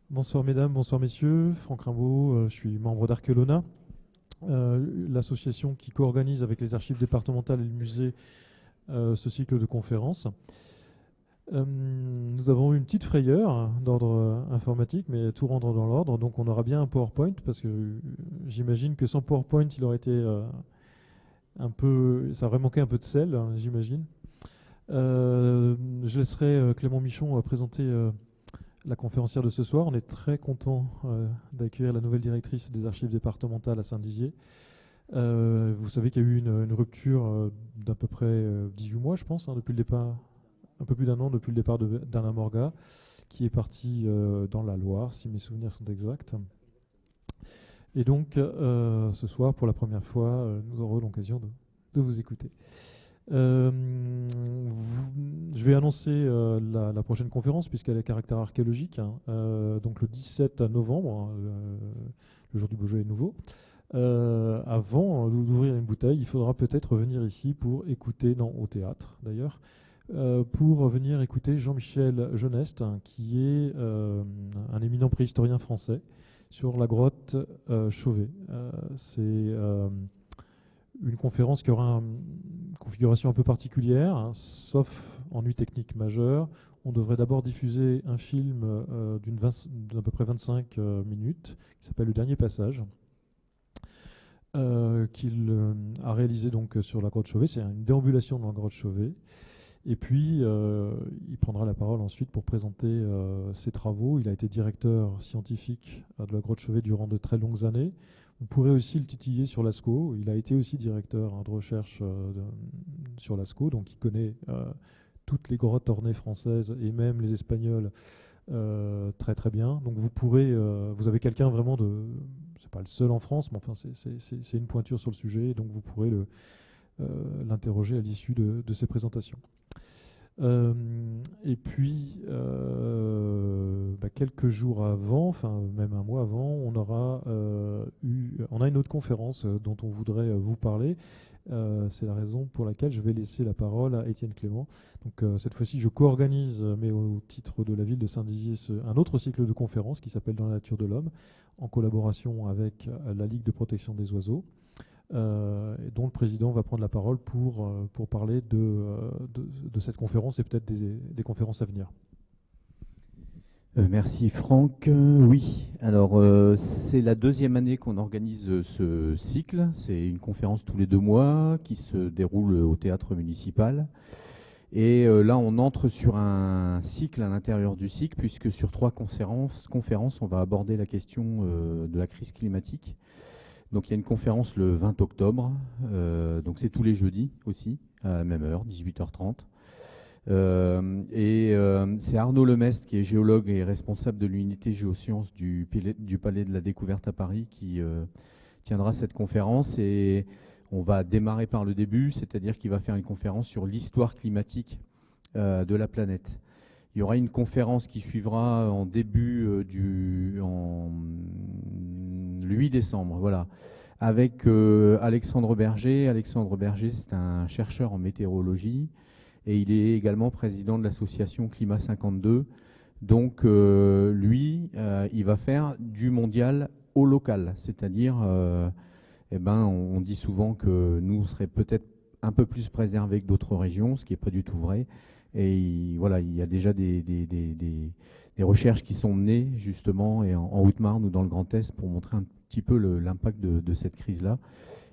Bonsoir mesdames, bonsoir messieurs. Franck Rimbaud, je suis membre d'Archelona, l'association qui co-organise avec les archives départementales et le musée ce cycle de conférences. Nous avons eu une petite frayeur d'ordre informatique, mais tout rentre dans l'ordre. Donc on aura bien un PowerPoint, parce que j'imagine que sans PowerPoint, il aurait été un peu, ça aurait manqué un peu de sel, hein, j'imagine. Je laisserai Clément Michon présenter la conférencière de ce soir. On est très content d'accueillir la nouvelle directrice des archives départementales à Saint-Dizier. Vous savez qu'il y a eu une rupture d'à peu près 18 mois, je pense, hein, depuis le départ, un peu plus d'un an depuis le départ d'Alain Morga, qui est parti dans la Loire, si mes souvenirs sont exacts. Et donc, ce soir, pour la première fois, nous aurons l'occasion de vous écouter. Je vais annoncer la prochaine conférence, puisqu'elle a caractère archéologique, hein, donc le 17 novembre, hein, le jour du Beaujolais nouveau. Avant d'ouvrir une bouteille, il faudra peut-être venir ici pour écouter, non, au théâtre d'ailleurs, pour venir écouter Jean-Michel Geneste, hein, qui est un éminent préhistorien français, sur la grotte Chauvet. C'est une conférence qui aura une configuration un peu particulière, hein, sauf ennui technique majeur. On devrait d'abord diffuser un film d'à peu près 25 minutes, qui s'appelle Le Dernier Passage, qu'il a réalisé donc sur la grotte Chauvet. C'est une déambulation dans la grotte Chauvet. Et puis, il prendra la parole ensuite pour présenter ses travaux. Il a été directeur scientifique de la grotte Chauvet durant de très longues années. Vous pourrez aussi le titiller sur Lascaux. Il a été aussi directeur, hein, de recherche sur Lascaux, donc il connaît toutes les grottes ornées françaises et même les espagnoles très très bien. Donc vous avez quelqu'un vraiment c'est pas le seul en France, mais enfin c'est une pointure sur le sujet, donc vous pourrez l'interroger à l'issue de ses présentations. Et puis, quelques jours avant, enfin même un mois avant, on a une autre conférence dont on voudrait vous parler. C'est la raison pour laquelle je vais laisser la parole à Étienne Clément. Donc cette fois-ci, je co-organise, mais au titre de la ville de Saint-Dizier, un autre cycle de conférences qui s'appelle Dans la nature de l'homme, en collaboration avec la Ligue de protection des oiseaux. Dont le président va prendre la parole pour parler de cette conférence et peut-être des conférences à venir. Merci Franck. Oui, alors c'est la deuxième année qu'on organise ce cycle. C'est une conférence tous les 2 mois qui se déroule au théâtre municipal. Et là, on entre sur un cycle à l'intérieur du cycle, puisque sur 3 conférences, on va aborder la question de la crise climatique. Donc il y a une conférence le 20 octobre, donc c'est tous les jeudis aussi, à la même heure, 18h30. C'est Arnaud Lemestre, qui est géologue et responsable de l'unité géosciences du Palais de la Découverte à Paris, qui tiendra cette conférence. Et on va démarrer par le début, c'est-à-dire qu'il va faire une conférence sur l'histoire climatique de la planète. Il y aura une conférence qui suivra en début le 8 décembre, voilà, avec Alexandre Berger. Alexandre Berger, c'est un chercheur en météorologie et il est également président de l'association Climat 52. Donc lui, il va faire du mondial au local, c'est-à-dire, on dit souvent que nous, on serait peut-être un peu plus préservés que d'autres régions, ce qui n'est pas du tout vrai. Et voilà, il y a déjà des recherches qui sont menées justement en Haute-Marne ou dans le Grand Est pour montrer un petit peu l'impact de cette crise-là.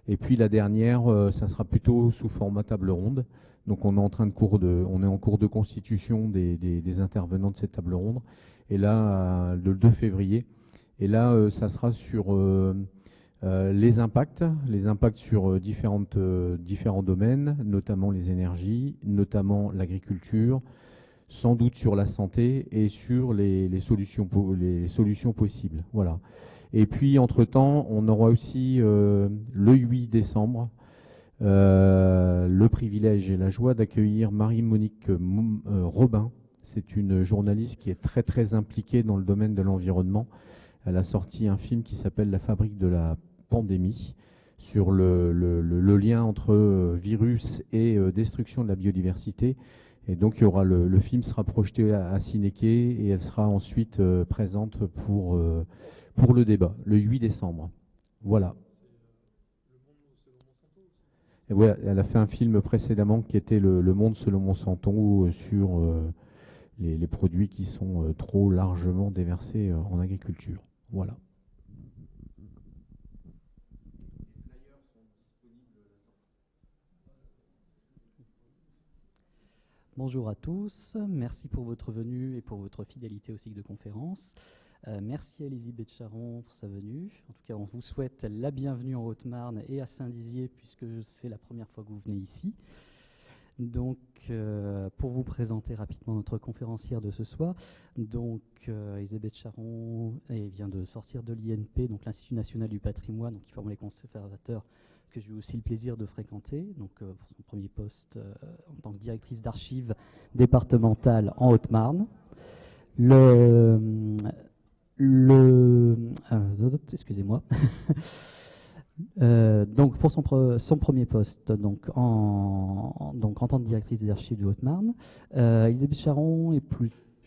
Et puis la dernière, ça sera plutôt sous format table ronde. Donc on est en cours de constitution des intervenants de cette table ronde. Et là, le 2 février. Et là, ça sera sur les impacts sur différents domaines, notamment les énergies, notamment l'agriculture, sans doute sur la santé et sur les solutions possibles. Voilà. Et puis, entre-temps, on aura aussi le 8 décembre le privilège et la joie d'accueillir Marie-Monique Robin. C'est une journaliste qui est très très impliquée dans le domaine de l'environnement. Elle a sorti un film qui s'appelle La fabrique de la pandémie, sur le lien entre virus et destruction de la biodiversité. Et donc, le film sera projeté à Cinéquai et elle sera ensuite présente pour le débat, le 8 décembre. Voilà. Et voilà, elle a fait un film précédemment qui était Le Monde selon Monsanto sur les produits qui sont trop largement déversés en agriculture. Voilà. Bonjour à tous, merci pour votre venue et pour votre fidélité au cycle de conférences. Merci à Elisabeth Charon pour sa venue. En tout cas, on vous souhaite la bienvenue en Haute-Marne et à Saint-Dizier puisque c'est la première fois que vous venez ici. Donc, pour vous présenter rapidement notre conférencière de ce soir, donc Elisabeth Charon vient de sortir de l'INP, donc l'Institut national du patrimoine, donc qui forme les conservateurs que j'ai eu aussi le plaisir de fréquenter, donc pour son premier poste en tant que directrice d'archives départementales en Haute-Marne. Excusez-moi. Donc pour son premier poste, donc en tant que directrice des archives de Haute-Marne, Elisabeth Charon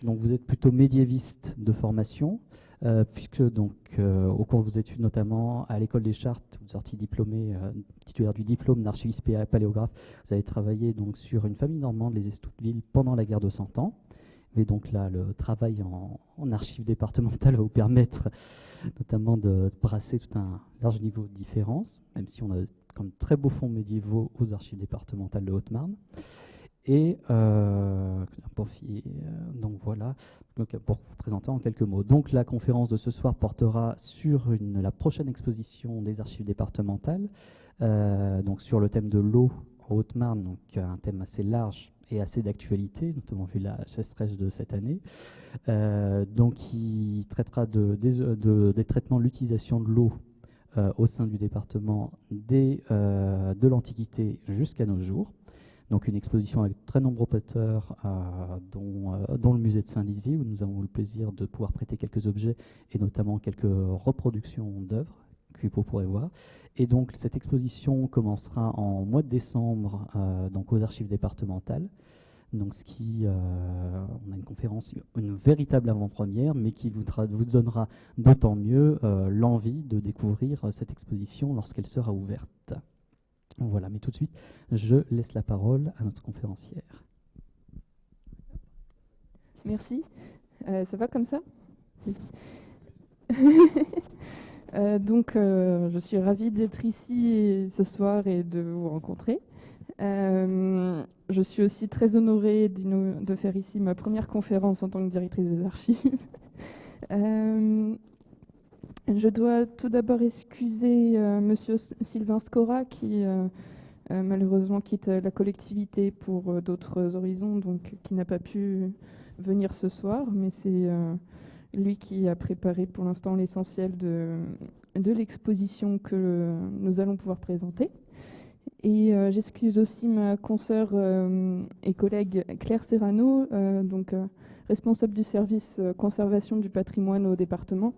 donc vous êtes plutôt médiéviste de formation, puisque donc au cours de vos études, notamment à l'école des Chartes, vous sortiez diplômé, titulaire du diplôme d'archiviste paléographe. Vous avez travaillé donc sur une famille normande, les Estouteville, pendant la guerre de 100 ans. Mais donc là, le travail en archives départementales va vous permettre notamment de brasser tout un large niveau de différence, même si on a comme très beaux fonds médiévaux aux archives départementales de Haute-Marne. Et donc voilà, donc, pour vous présenter en quelques mots. Donc la conférence de ce soir portera sur la prochaine exposition des archives départementales, donc sur le thème de l'eau en Haute-Marne, donc un thème assez large et assez d'actualité, notamment vu la sécheresse de cette année, donc qui traitera des traitements de l'utilisation de l'eau au sein du département de l'Antiquité jusqu'à nos jours. Donc une exposition avec très nombreux prêteurs, dont le musée de Saint-Dizier, où nous avons le plaisir de pouvoir prêter quelques objets et notamment quelques reproductions d'œuvres que vous pourrez voir. Et donc cette exposition commencera en mois de décembre donc aux archives départementales. Donc on a une conférence, une véritable avant-première, mais qui vous donnera d'autant mieux l'envie de découvrir cette exposition lorsqu'elle sera ouverte. Voilà, mais tout de suite, je laisse la parole à notre conférencière. Merci. Ça va comme ça? Oui. Je suis ravie d'être ici ce soir et de vous rencontrer. Je suis aussi très honorée de faire ici ma première conférence en tant que directrice des archives. Je dois tout d'abord excuser Monsieur Sylvain Scora qui malheureusement quitte la collectivité pour d'autres horizons, donc qui n'a pas pu venir ce soir, mais c'est lui qui a préparé pour l'instant l'essentiel de l'exposition que nous allons pouvoir présenter. Et j'excuse aussi ma consoeur et collègue Claire Serrano, responsable du service conservation du patrimoine au département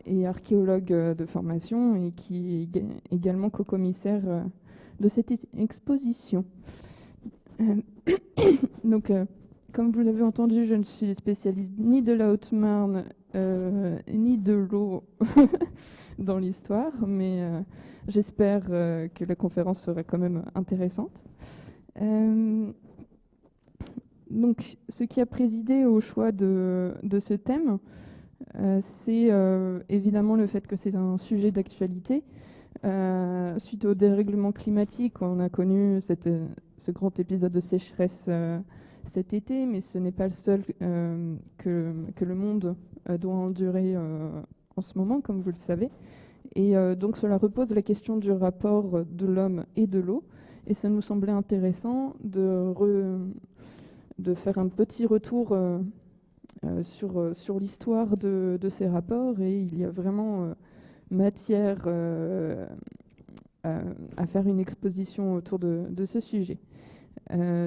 et archéologue de formation, et qui est également co-commissaire de cette exposition. Comme vous l'avez entendu, je ne suis spécialiste ni de la Haute-Marne ni de l'eau dans l'histoire, mais j'espère que la conférence sera quand même intéressante. Donc, ce qui a présidé au choix de ce thème, c'est évidemment le fait que c'est un sujet d'actualité. Suite au dérèglement climatique, on a connu ce grand épisode de sécheresse cet été, mais ce n'est pas le seul que le monde doit endurer en ce moment, comme vous le savez. Et donc cela repose la question du rapport de l'homme et de l'eau. Et ça nous semblait intéressant de faire un petit retour sur l'histoire de ces rapports. Et il y a vraiment matière à faire une exposition autour de ce sujet.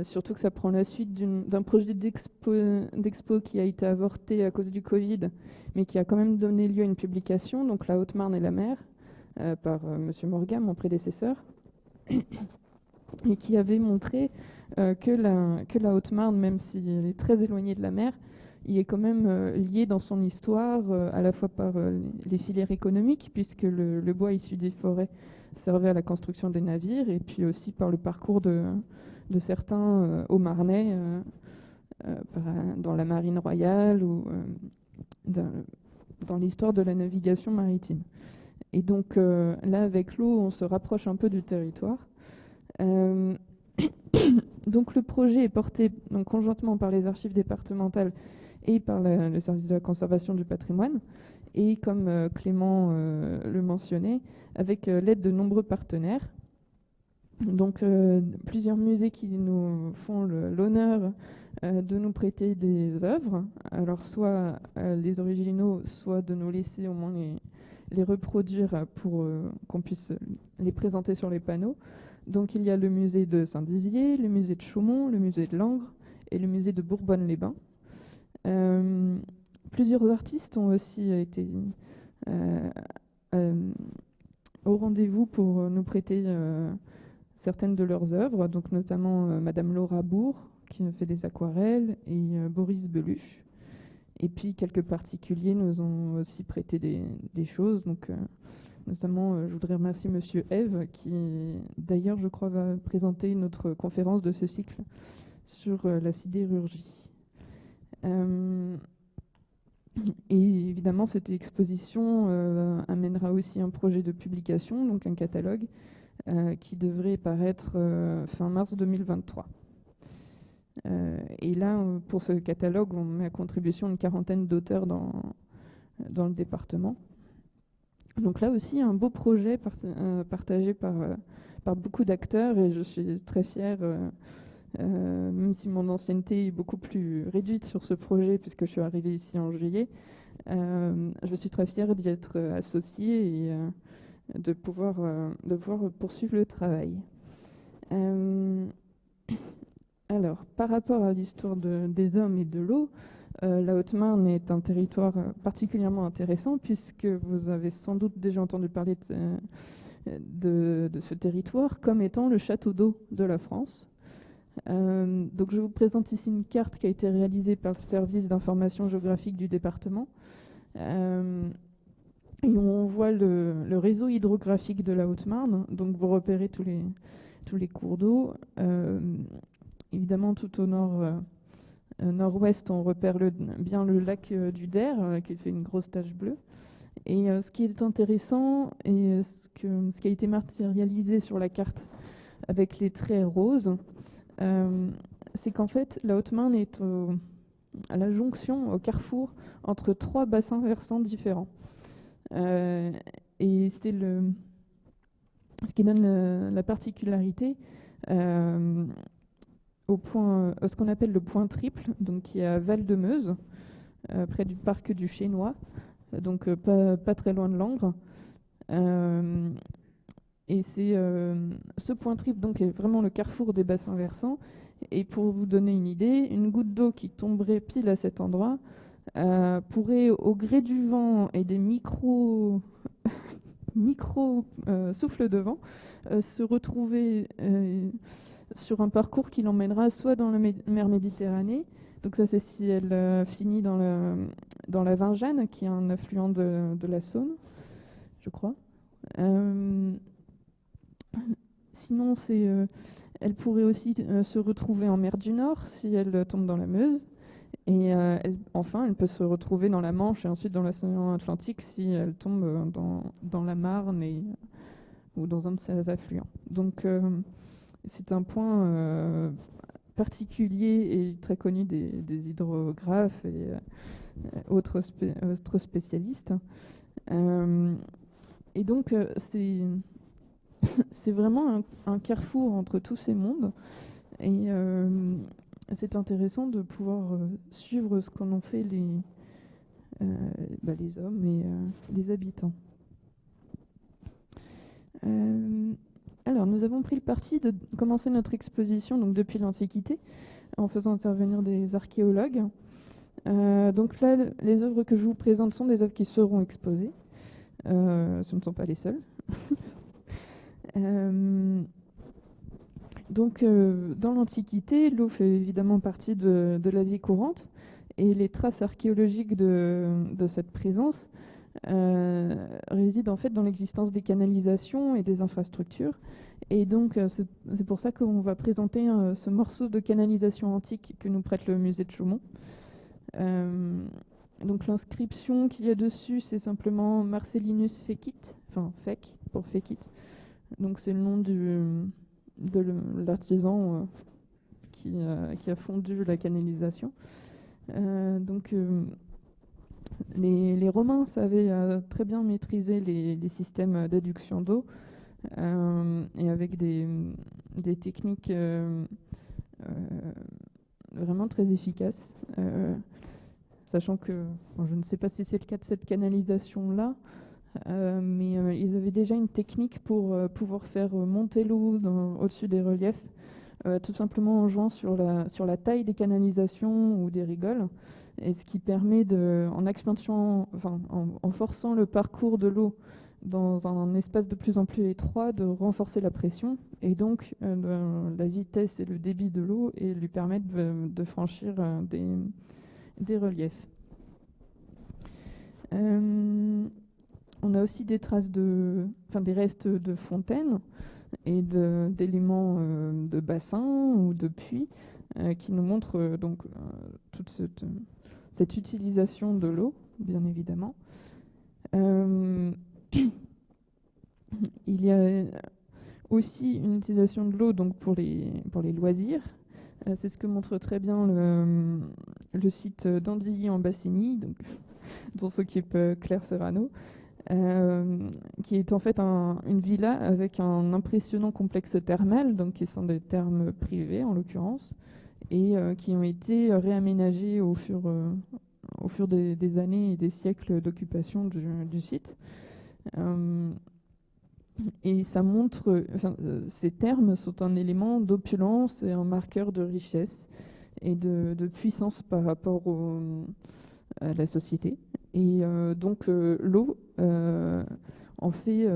Surtout que ça prend la suite d'un projet d'expo qui a été avorté à cause du Covid, mais qui a quand même donné lieu à une publication, donc La Haute-Marne et la mer, par Monsieur Morgam, mon prédécesseur, et qui avait montré que la Haute-Marne, même si elle est très éloignée de la mer, il est quand même lié dans son histoire à la fois par les filières économiques, puisque le bois issu des forêts servait à la construction des navires, et puis aussi par le parcours de certains Haut-Marnais dans la marine royale ou dans l'histoire de la navigation maritime. Et donc là, avec l'eau, on se rapproche un peu du territoire. Donc le projet est porté donc, conjointement par les archives départementales et par le service de la conservation du patrimoine, et comme Clément le mentionnait, avec l'aide de nombreux partenaires. Donc plusieurs musées qui nous font l'honneur de nous prêter des œuvres, alors soit les originaux, soit de nous laisser au moins les reproduire pour qu'on puisse les présenter sur les panneaux. Donc il y a le musée de Saint-Dizier, le musée de Chaumont, le musée de Langres et le musée de Bourbonne-les-Bains. Plusieurs artistes ont aussi été au rendez-vous pour nous prêter certaines de leurs œuvres, donc notamment Madame Laura Bourg, qui a fait des aquarelles, et Boris Beluche. Et puis quelques particuliers nous ont aussi prêté des choses, donc notamment je voudrais remercier Monsieur Eve, qui d'ailleurs je crois va présenter notre conférence de ce cycle sur la sidérurgie. Et évidemment cette exposition amènera aussi un projet de publication, donc un catalogue, qui devrait paraître fin mars 2023. Et là, pour ce catalogue, on met à contribution une quarantaine d'auteurs dans le département. Donc là aussi, un beau projet partagé par beaucoup d'acteurs, et je suis très fière, même si mon ancienneté est beaucoup plus réduite sur ce projet, puisque je suis arrivée ici en juillet, je suis très fière d'y être associée et de pouvoir poursuivre le travail. Alors, par rapport à l'histoire des hommes et de l'eau, la Haute-Marne est un territoire particulièrement intéressant, puisque vous avez sans doute déjà entendu parler de ce territoire comme étant le château d'eau de la France. Donc je vous présente ici une carte qui a été réalisée par le service d'information géographique du département. Et on voit le réseau hydrographique de la Haute-Marne. Donc vous repérez tous les cours d'eau. Évidemment, tout au nord-ouest, on repère bien le lac du Der, qui fait une grosse tache bleue. Et ce qui est intéressant, et ce qui a été matérialisé sur la carte avec les traits roses, c'est qu'en fait, la Haute-Marne est à la jonction, au carrefour, entre 3 bassins versants différents. Et c'est ce qui donne la particularité ce qu'on appelle le point triple, donc qui est à Val-de-Meuse, près du parc du Chénois, donc pas très loin de Langres. Et c'est ce point triple donc est vraiment le carrefour des bassins versants. Et pour vous donner une idée, une goutte d'eau qui tomberait pile à cet endroit pourrait, au gré du vent et des micro souffles de vent, se retrouver sur un parcours qui l'emmènera soit dans la mer Méditerranée, donc ça c'est si elle finit dans la Vingeanne, qui est un affluent de la Saône, je crois. Sinon, elle pourrait aussi se retrouver en mer du Nord si elle tombe dans la Meuse. Et enfin, elle peut se retrouver dans la Manche et ensuite dans l'océan Atlantique si elle tombe dans la Marne ou dans un de ses affluents. Donc, c'est un point particulier et très connu des hydrographes et autres spécialistes. Et donc, c'est vraiment un carrefour entre tous ces mondes. Et c'est intéressant de pouvoir suivre ce qu'en ont fait les hommes et les habitants. Alors, nous avons pris le parti de commencer notre exposition donc, depuis l'Antiquité, en faisant intervenir des archéologues. Donc là, les œuvres que je vous présente sont des œuvres qui seront exposées. Ce ne sont pas les seules. Donc, dans l'Antiquité, l'eau fait évidemment partie de la vie courante, et les traces archéologiques de cette présence résident en fait dans l'existence des canalisations et des infrastructures. Et donc, c'est pour ça qu'on va présenter ce morceau de canalisation antique que nous prête le musée de Chaumont. Donc, l'inscription qu'il y a dessus, c'est simplement Marcellinus Fecit, enfin Fec pour Fecit. Donc, c'est le nom de l'artisan qui a fondu la canalisation. Donc, les Romains savaient très bien maîtriser les systèmes d'adduction d'eau, et avec des techniques vraiment très efficaces. Sachant que, je ne sais pas si c'est le cas de cette canalisation-là, mais ils avaient déjà une technique pour pouvoir faire monter l'eau au-dessus des reliefs, tout simplement en jouant sur la taille des canalisations ou des rigoles, et ce qui permet en forçant le parcours de l'eau dans un espace de plus en plus étroit, de renforcer la pression et donc la vitesse et le débit de l'eau, et lui permettre de franchir des reliefs. On a aussi des traces des restes de fontaines et d'éléments de bassins ou de puits qui nous montrent toute cette utilisation de l'eau, bien évidemment. Il y a aussi une utilisation de l'eau pour les loisirs. C'est ce que montre très bien le site d'Andilly en Bassigny, dont s'occupe Claire Serrano, qui est en fait une villa avec un impressionnant complexe thermal, qui sont des thermes privés en l'occurrence, et qui ont été réaménagés au fur des années et des siècles d'occupation du site. Et ça montre, ces termes sont un élément d'opulence et un marqueur de richesse et de puissance par rapport à la société. Et donc l'eau en fait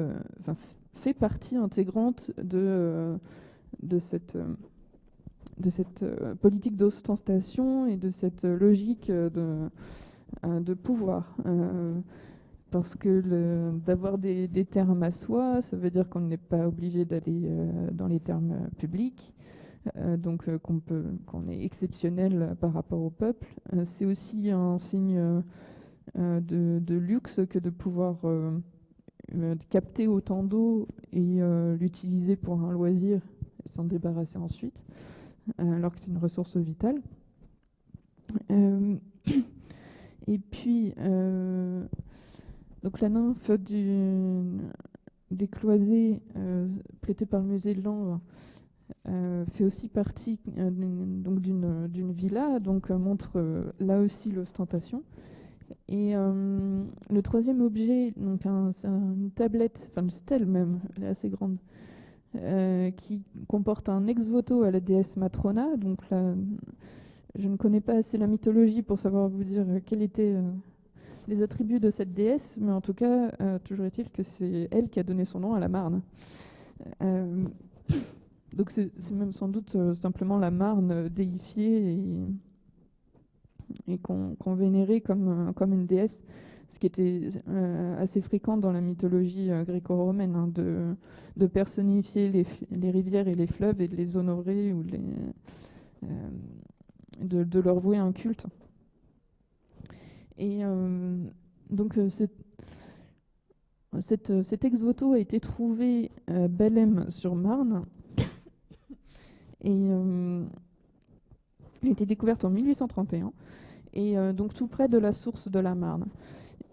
partie intégrante de cette politique d'ostentation et de cette logique de pouvoir. Parce que d'avoir des termes à soi, ça veut dire qu'on n'est pas obligé d'aller dans les termes publics, qu'on est exceptionnel par rapport au peuple. C'est aussi un signe de luxe que de pouvoir capter autant d'eau et l'utiliser pour un loisir et s'en débarrasser ensuite, alors que c'est une ressource vitale. Et puis... Donc la nymphe des cloisés prêtée par le musée de Langres fait aussi partie d'une villa, montre là aussi l'ostentation. Et le troisième objet, c'est une tablette, une stèle même, elle est assez grande, qui comporte un ex-voto à la déesse Matrona. Donc là, je ne connais pas assez la mythologie pour savoir vous dire quel était... les attributs de cette déesse, mais en tout cas, toujours est-il que c'est elle qui a donné son nom à la Marne. Donc c'est même sans doute simplement la Marne déifiée et qu'on vénérait comme une déesse, ce qui était assez fréquent dans la mythologie gréco-romaine, de personnifier les rivières et les fleuves et de les honorer ou de leur vouer un culte. Et cet ex-voto a été trouvé à Bellem-sur-Marne et a été découverte en 1831 et donc tout près de la source de la Marne.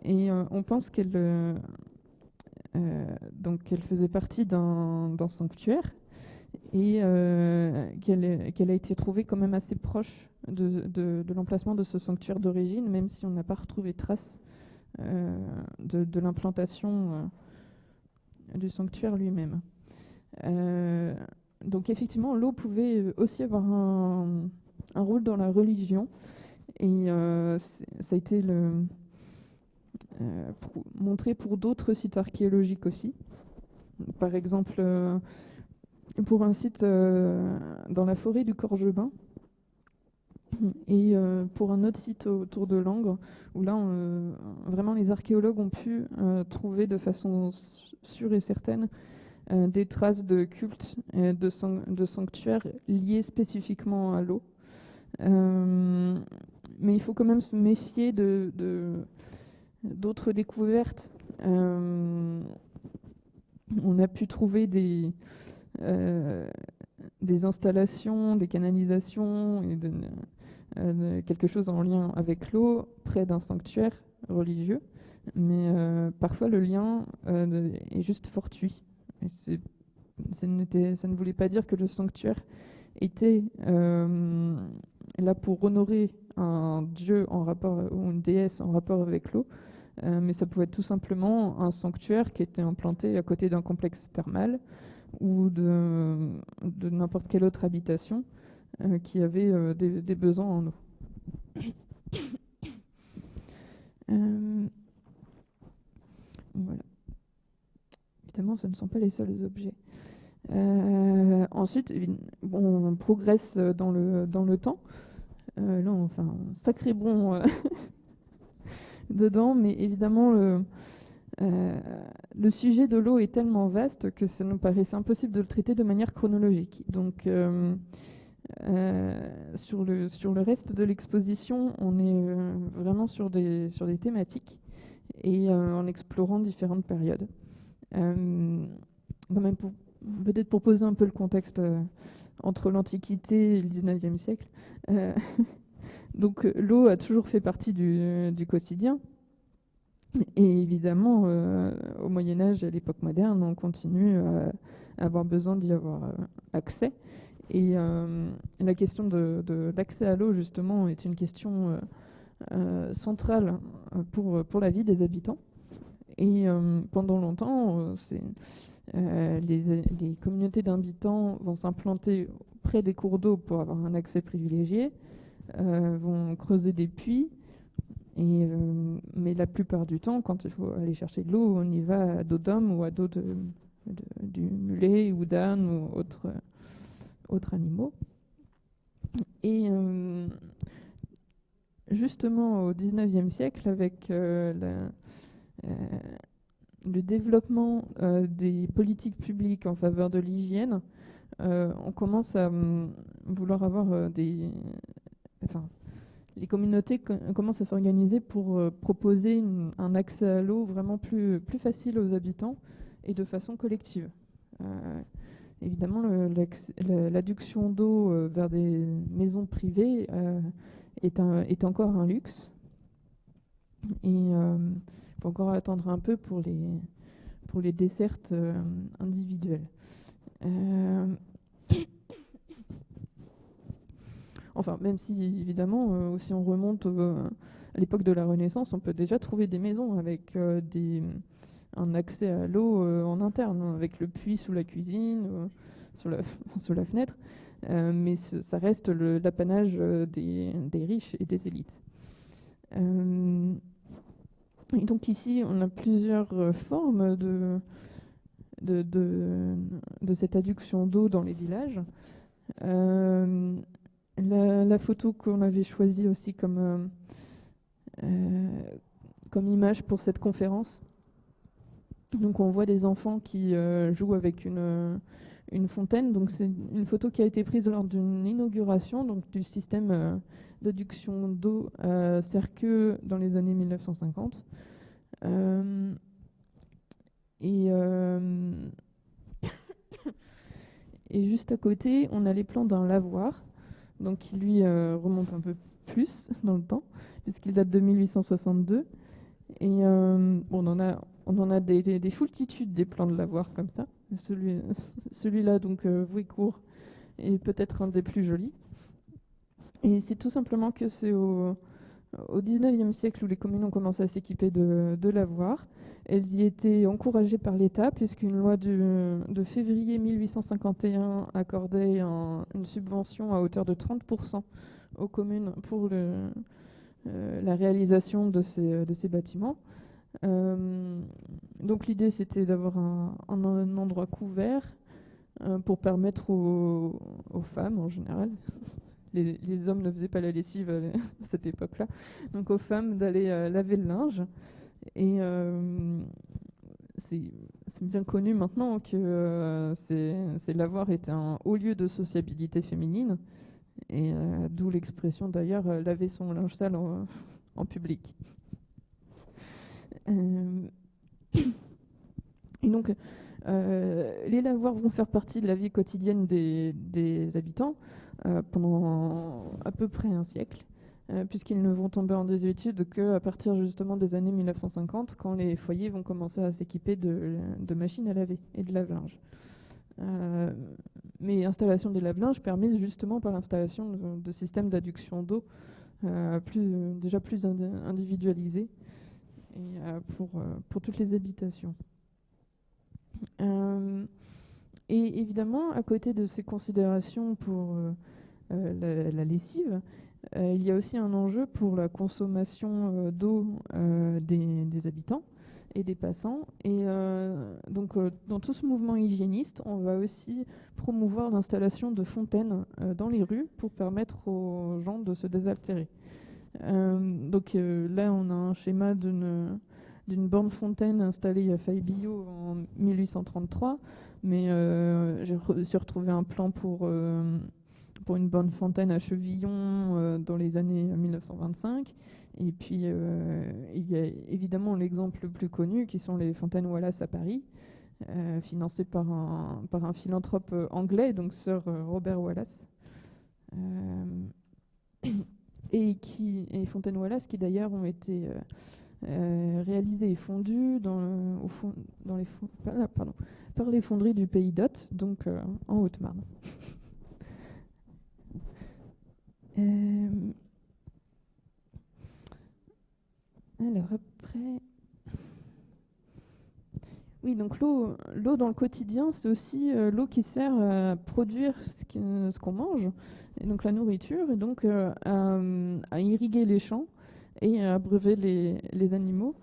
Et on pense qu'elle faisait partie d'un sanctuaire et qu'elle a été trouvée quand même assez proche de l'emplacement de ce sanctuaire d'origine, même si on n'a pas retrouvé trace de l'implantation du sanctuaire lui-même. Donc effectivement, l'eau pouvait aussi avoir un rôle dans la religion, et ça a été montré pour d'autres sites archéologiques aussi. Par exemple, pour un site dans la forêt du Corgebin et pour un autre site autour de Langres, où là, vraiment, les archéologues ont pu trouver de façon sûre et certaine des traces de cultes et de sanctuaires liés spécifiquement à l'eau. Mais il faut quand même se méfier d'autres découvertes. On a pu trouver des installations, des canalisations et quelque chose en lien avec l'eau près d'un sanctuaire religieux. Mais parfois le lien est juste fortuit. Et ça ne voulait pas dire que le sanctuaire était là pour honorer un dieu en rapport, ou une déesse en rapport avec l'eau, mais ça pouvait être tout simplement un sanctuaire qui était implanté à côté d'un complexe thermal ou de n'importe quelle autre habitation qui avait des besoins en eau. Voilà. Évidemment, ce ne sont pas les seuls objets. Ensuite, on progresse dans le temps. Là, on fait un sacré bond dedans, mais évidemment, le sujet de l'eau est tellement vaste que ça nous paraissait impossible de le traiter de manière chronologique. Donc, sur le reste de l'exposition, on est vraiment sur des thématiques et en explorant différentes périodes. Peut-être pour poser un peu le contexte entre l'Antiquité et le 19e siècle. Donc l'eau a toujours fait partie du quotidien. Et évidemment, au Moyen-Âge et à l'époque moderne, on continue à avoir besoin d'y avoir accès. Et la question de l'accès à l'eau, justement, est une question centrale pour la vie des habitants. Et pendant longtemps, les communautés d'habitants vont s'implanter près des cours d'eau pour avoir un accès privilégié, vont creuser des puits, mais la plupart du temps, quand il faut aller chercher de l'eau, on y va à dos d'homme ou à dos du mulet ou d'âne ou autres animaux. Et justement, au XIXe siècle, avec le développement des politiques publiques en faveur de l'hygiène, on commence à vouloir avoir les communautés commencent à s'organiser pour proposer un accès à l'eau vraiment plus facile aux habitants et de façon collective. Évidemment, l'adduction d'eau vers des maisons privées est encore un luxe. Et il faut encore attendre un peu pour les dessertes individuelles. Enfin, même si, évidemment, si on remonte à l'époque de la Renaissance, on peut déjà trouver des maisons avec un accès à l'eau en interne, avec le puits sous la cuisine, sous la fenêtre. Mais ça reste l'apanage des riches et des élites. Et donc ici, on a plusieurs formes de cette adduction d'eau dans les villages. La photo qu'on avait choisie aussi comme image pour cette conférence. Donc on voit des enfants qui jouent avec une fontaine. Donc c'est une photo qui a été prise lors d'une inauguration du système d'adduction d'eau à Serqueux dans les années 1950. Et juste à côté, on a les plans d'un lavoir, donc qui lui remonte un peu plus dans le temps, puisqu'il date de 1862. Et on en a des foultitudes des plans de lavoir comme ça. Celui-là, donc Vouécourt, est peut-être un des plus jolis. Et c'est tout simplement que c'est au XIXe siècle où les communes ont commencé à s'équiper de lavoirs. Elles y étaient encouragées par l'État, puisqu'une loi de février 1851 accordait une subvention à hauteur de 30% aux communes pour la réalisation de ces bâtiments. Donc l'idée, c'était d'avoir un endroit couvert, pour permettre aux femmes en général, les hommes ne faisaient pas la lessive à cette époque-là, donc aux femmes d'aller laver le linge. Et c'est bien connu maintenant que c'est lavoir était un haut lieu de sociabilité féminine, et d'où l'expression d'ailleurs laver son linge sale en public. Et donc les lavoirs vont faire partie de la vie quotidienne des habitants pendant à peu près un siècle, puisqu'ils ne vont tomber en désuétude qu'à partir justement des années 1950, quand les foyers vont commencer à s'équiper de machines à laver et de lave-linge. Mais l'installation des lave-linges permise justement par l'installation de systèmes d'adduction d'eau déjà plus individualisés et pour toutes les habitations. Et évidemment, à côté de ces considérations pour la lessive, il y a aussi un enjeu pour la consommation d'eau des habitants et des passants. Et donc, dans tout ce mouvement hygiéniste, on va aussi promouvoir l'installation de fontaines dans les rues pour permettre aux gens de se désaltérer. Donc là, on a un schéma d'une borne fontaine installée à Faye-Billot en 1833, mais j'ai retrouvé un plan pour une borne fontaine à Chevillon dans les années 1925. Et puis il y a évidemment l'exemple le plus connu qui sont les fontaines Wallace à Paris, financées par un philanthrope anglais, donc Sir Robert Wallace. Et fontaines Wallace qui d'ailleurs ont été réalisées et fondues par les fonderies du Pays d'Hôte, donc en Haute-Marne. Alors après, oui, donc l'eau dans le quotidien, c'est aussi l'eau qui sert à produire ce qu'on mange, et donc la nourriture, et donc à irriguer les champs et à abreuver les animaux.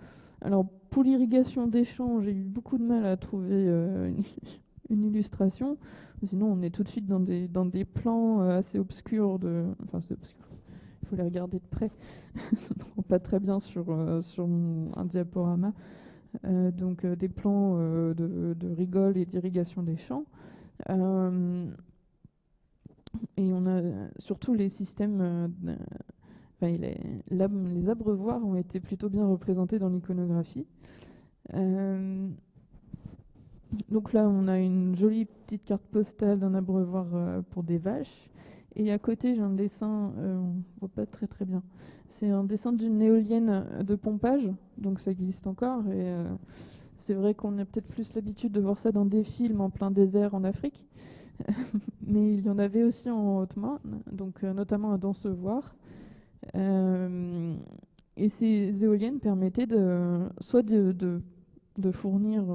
Alors pour l'irrigation des champs, j'ai eu beaucoup de mal à trouver une illustration. Sinon, on est tout de suite dans des plans assez obscurs. Enfin, c'est obscur. Il faut les regarder de près. Ça ne rend pas très bien sur un diaporama. Donc des plans de rigole et d'irrigation des champs. Et on a surtout les systèmes... les abreuvoirs ont été plutôt bien représentés dans l'iconographie. Donc là, on a une jolie petite carte postale d'un abreuvoir pour des vaches. Et à côté, j'ai un dessin, on ne voit pas très très bien. C'est un dessin d'une éolienne de pompage, donc ça existe encore. Et c'est vrai qu'on a peut-être plus l'habitude de voir ça dans des films en plein désert en Afrique. Mais il y en avait aussi en Haute-Marne, donc notamment à Dansevoire. Et ces éoliennes permettaient soit de fournir,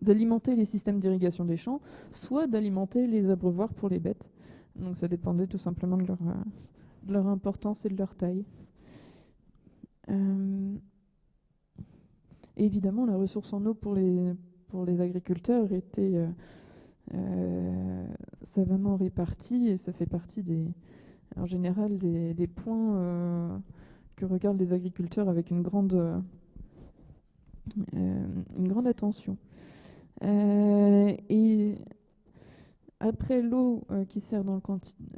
d'alimenter les systèmes d'irrigation des champs, soit d'alimenter les abreuvoirs pour les bêtes. Donc ça dépendait tout simplement de leur importance et de leur taille. Et évidemment, la ressource en eau pour les agriculteurs était savamment répartie, et ça fait partie en général des points que regardent les agriculteurs avec une grande attention. Et après l'eau qui sert dans le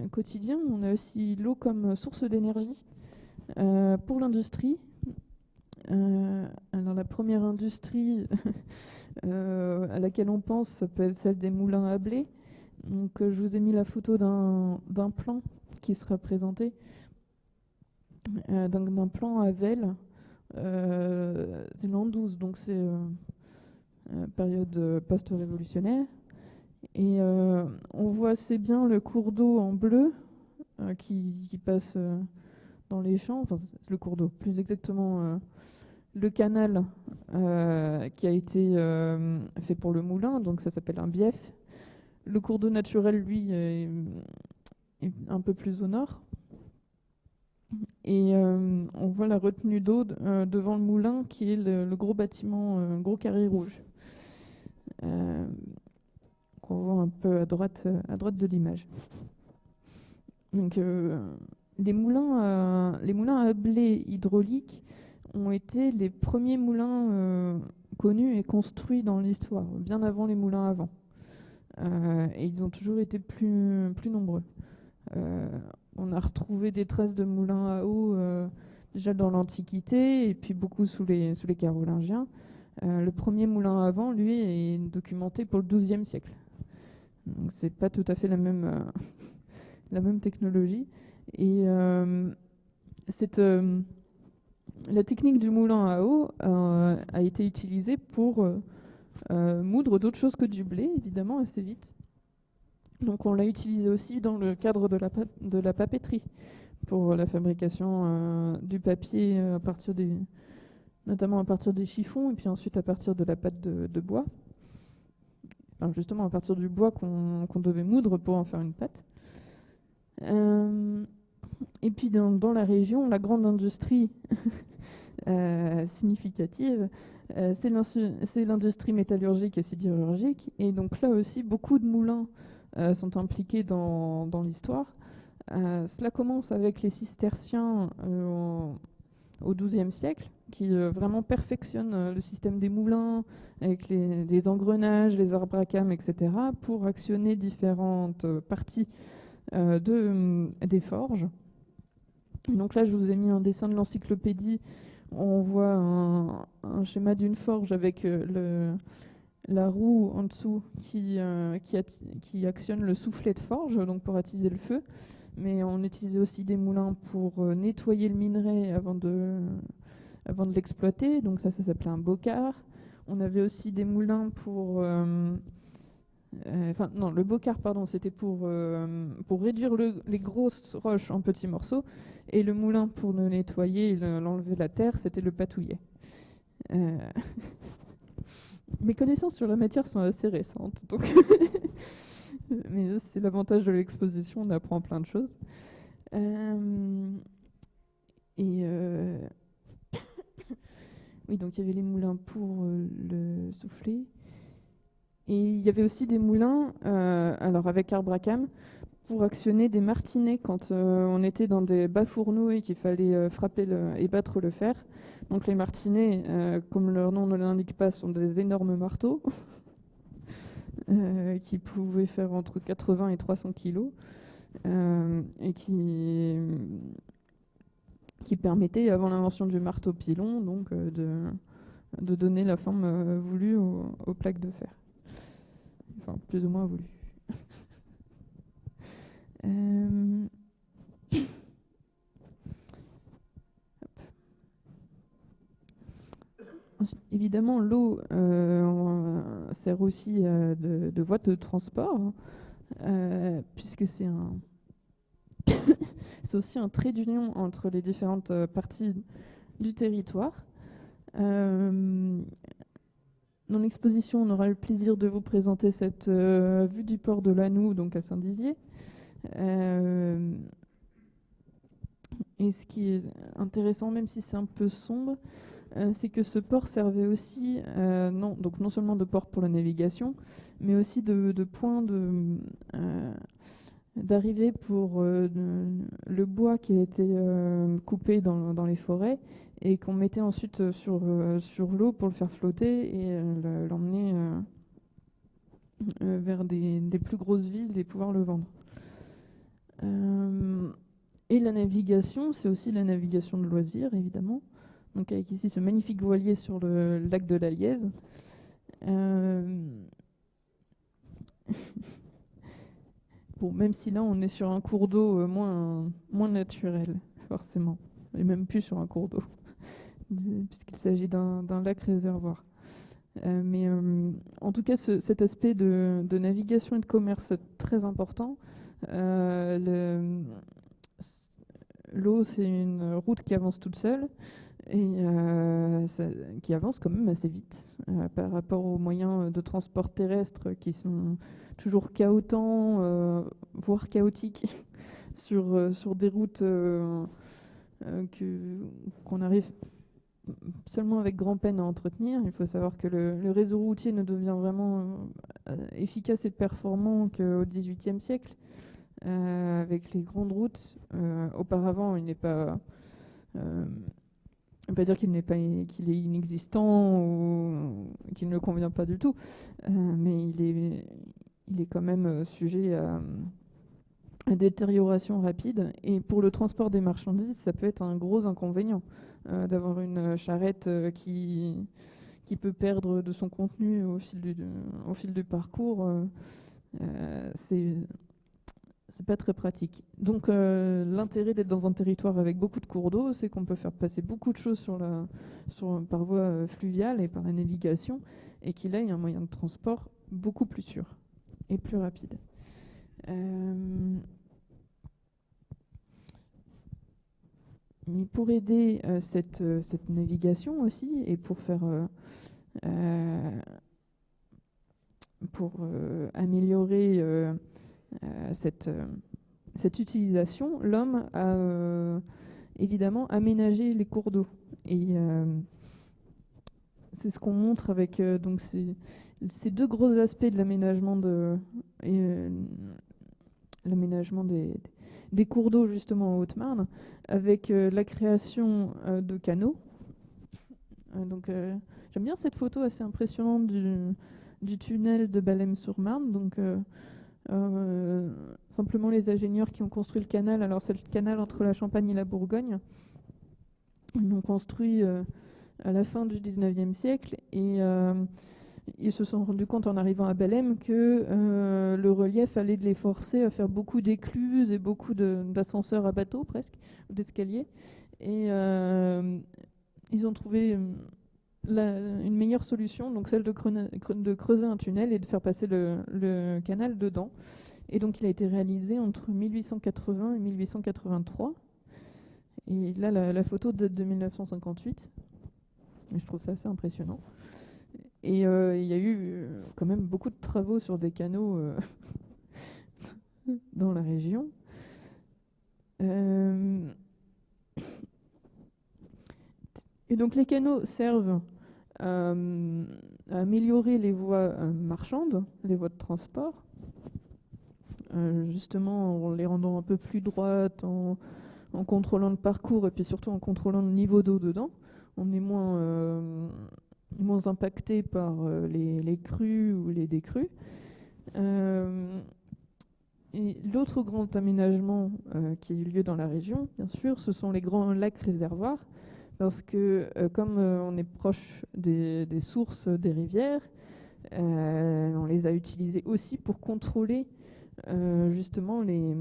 quotidien, on a aussi l'eau comme source d'énergie pour l'industrie. Alors la première industrie à laquelle on pense, ça peut être celle des moulins à blé. Donc je vous ai mis la photo d'un plan qui sera présenté, d'un plan à Velle. C'est l'an 12, donc c'est période post-révolutionnaire. Et on voit assez bien le cours d'eau en bleu qui passe dans les champs, enfin le cours d'eau, plus exactement le canal qui a été fait pour le moulin, donc ça s'appelle un bief. Le cours d'eau naturel, lui, est un peu plus au nord. Et on voit la retenue d'eau devant le moulin, qui est le gros bâtiment, gros carré rouge. qu'on voit un peu à droite de l'image. Donc, les moulins à blé hydrauliques ont été les premiers moulins connus et construits dans l'histoire, bien avant les moulins à vent. Et ils ont toujours été plus nombreux. On a retrouvé des traces de moulins à eau déjà dans l'Antiquité et puis beaucoup sous les Carolingiens. Le premier moulin à vent, lui, est documenté pour le XIIe siècle. Donc c'est pas tout à fait la même technologie. Et la technique du moulin à eau a été utilisée pour moudre d'autres choses que du blé, évidemment, assez vite. Donc on l'a utilisé aussi dans le cadre de la papeterie, pour la fabrication du papier, notamment à partir des chiffons, et puis ensuite à partir de la pâte de bois. Enfin, justement, à partir du bois qu'on devait moudre pour en faire une pâte. Et puis dans la région, la grande industrie significative, c'est l'industrie métallurgique et sidérurgique. Et donc là aussi, beaucoup de moulins sont impliqués dans l'histoire. Cela commence avec les cisterciens au XIIe siècle, qui vraiment perfectionnent le système des moulins avec les engrenages, les arbres à cames, etc., pour actionner différentes parties des forges. Donc là, je vous ai mis un dessin de l'encyclopédie. On voit un schéma d'une forge avec la roue en dessous qui actionne le soufflet de forge, donc pour attiser le feu. Mais on utilisait aussi des moulins pour nettoyer le minerai avant de l'exploiter. Donc ça s'appelait un bocard. On avait aussi des moulins pour... le bocard, pardon, c'était pour réduire les grosses roches en petits morceaux. Et le moulin pour le nettoyer et l'enlever la terre, c'était le patouillet. Mes connaissances sur la matière sont assez récentes, donc mais c'est l'avantage de l'exposition, on apprend plein de choses. Oui, donc il y avait les moulins pour le souffler. Et il y avait aussi des moulins, alors avec arbre à cames, pour actionner des martinets quand on était dans des bas fourneaux et qu'il fallait frapper et battre le fer. Donc les martinets, comme leur nom ne l'indique pas, sont des énormes marteaux qui pouvaient faire entre 80 et 300 kilos et qui permettaient, avant l'invention du marteau pilon, donc, de donner la forme voulue aux plaques de fer. Enfin, plus ou moins voulue. Évidemment, l'eau sert aussi de voie de transport, puisque c'est c'est aussi un trait d'union entre les différentes parties du territoire. Dans l'exposition, on aura le plaisir de vous présenter cette vue du port de Lannou, donc à Saint-Dizier. Et ce qui est intéressant, même si c'est un peu sombre, c'est que ce port servait aussi non seulement de port pour la navigation, mais aussi de point d'arrivée pour le bois qui a été coupé dans les forêts et qu'on mettait ensuite sur l'eau pour le faire flotter et l'emmener vers des plus grosses villes et pouvoir le vendre. Et la navigation, c'est aussi la navigation de loisirs, évidemment. Donc avec ici ce magnifique voilier sur le lac de la Lièze. Bon, même si là on est sur un cours d'eau moins naturel, forcément. Et même plus sur un cours d'eau, puisqu'il s'agit d'un lac réservoir. Mais en tout cas, cet aspect de navigation et de commerce est très important. L'eau, c'est une route qui avance toute seule et qui avance quand même assez vite par rapport aux moyens de transport terrestre qui sont toujours cahotants, voire chaotiques sur des routes qu'on arrive seulement avec grand-peine à entretenir. Il faut savoir que le réseau routier ne devient vraiment efficace et performant qu'au XVIIIe siècle, avec les grandes routes. Auparavant, il n'est pas... on ne peut pas dire qu'il est inexistant ou qu'il ne convient pas du tout, mais il est quand même sujet à détérioration rapide. Et pour le transport des marchandises, ça peut être un gros inconvénient d'avoir une charrette qui peut perdre de son contenu au fil du parcours. C'est pas très pratique. Donc l'intérêt d'être dans un territoire avec beaucoup de cours d'eau, c'est qu'on peut faire passer beaucoup de choses par voie fluviale et par la navigation, et qu'il ait un moyen de transport beaucoup plus sûr et plus rapide. Mais pour aider cette navigation aussi, et pour améliorer cette utilisation, l'homme a évidemment aménagé les cours d'eau. Et c'est ce qu'on montre avec donc ces deux gros aspects de l'aménagement l'aménagement des cours d'eau justement en Haute-Marne, avec la création de canaux. Donc j'aime bien cette photo assez impressionnante du tunnel de Ballem-sur-Marne. Donc simplement les ingénieurs qui ont construit le canal. Alors c'est le canal entre la Champagne et la Bourgogne. Ils l'ont construit à la fin du 19e siècle, et ils se sont rendus compte en arrivant à Bellem que le relief allait les forcer à faire beaucoup d'écluses et beaucoup d'ascenseurs à bateau presque, d'escaliers. Et ils ont trouvé une meilleure solution, donc celle de creuser un tunnel et de faire passer le canal dedans. Et donc il a été réalisé entre 1880 et 1883. Et là, la photo date de 1958. Et je trouve ça assez impressionnant. Et il y a eu quand même beaucoup de travaux sur des canaux dans la région. Et donc les canaux servent à améliorer les voies marchandes, les voies de transport, justement en les rendant un peu plus droites, en contrôlant le parcours et puis surtout en contrôlant le niveau d'eau dedans. On est moins impacté par les crues ou les décrues. Et l'autre grand aménagement qui a eu lieu dans la région, bien sûr, ce sont les grands lacs réservoirs, parce que comme on est proche des sources des rivières, on les a utilisés aussi pour contrôler justement les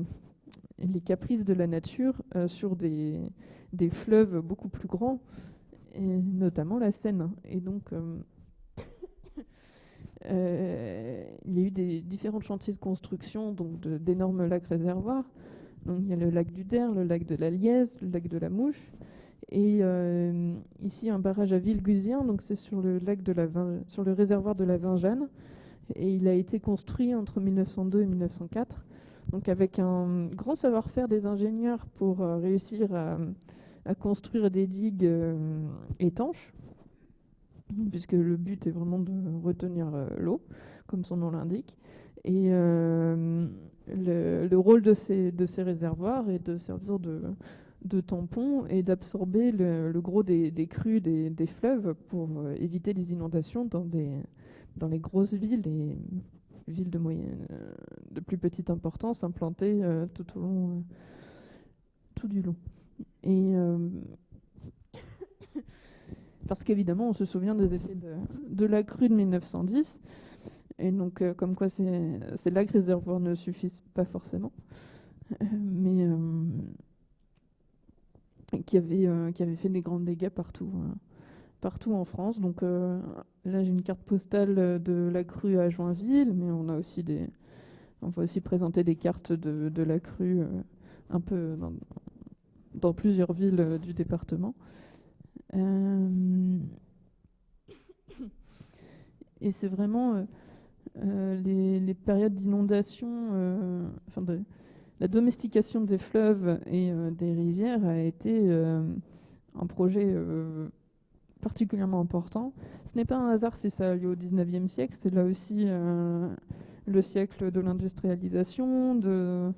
caprices de la nature sur des fleuves beaucoup plus grands, et notamment la Seine. Et donc il y a eu des différents chantiers de construction, donc d'énormes lacs réservoirs. Donc il y a le lac du Der, le lac de la Lièze, le lac de la Mouche, et ici un barrage à Villegusien, donc c'est sur le réservoir de la Vingeanne, et il a été construit entre 1902 et 1904, donc avec un grand savoir-faire des ingénieurs pour réussir à construire des digues étanches, puisque le but est vraiment de retenir l'eau, comme son nom l'indique. Et le rôle de ces réservoirs est de servir de tampon et d'absorber le gros des crues des fleuves pour éviter les inondations dans les grosses villes et villes de plus petite importance implantées tout du long. Et parce qu'évidemment, on se souvient des effets de la crue de 1910, et donc comme quoi ces lacs réservoirs ne suffisent pas forcément, mais qui avaient fait des grands dégâts partout en France. Donc là, j'ai une carte postale de la crue à Joinville, mais on va aussi présenter des cartes de la crue un peu dans plusieurs villes du département. Et c'est vraiment les périodes d'inondation, la domestication des fleuves et des rivières a été un projet particulièrement important. Ce n'est pas un hasard si ça a lieu au XIXe siècle, c'est là aussi le siècle de l'industrialisation, de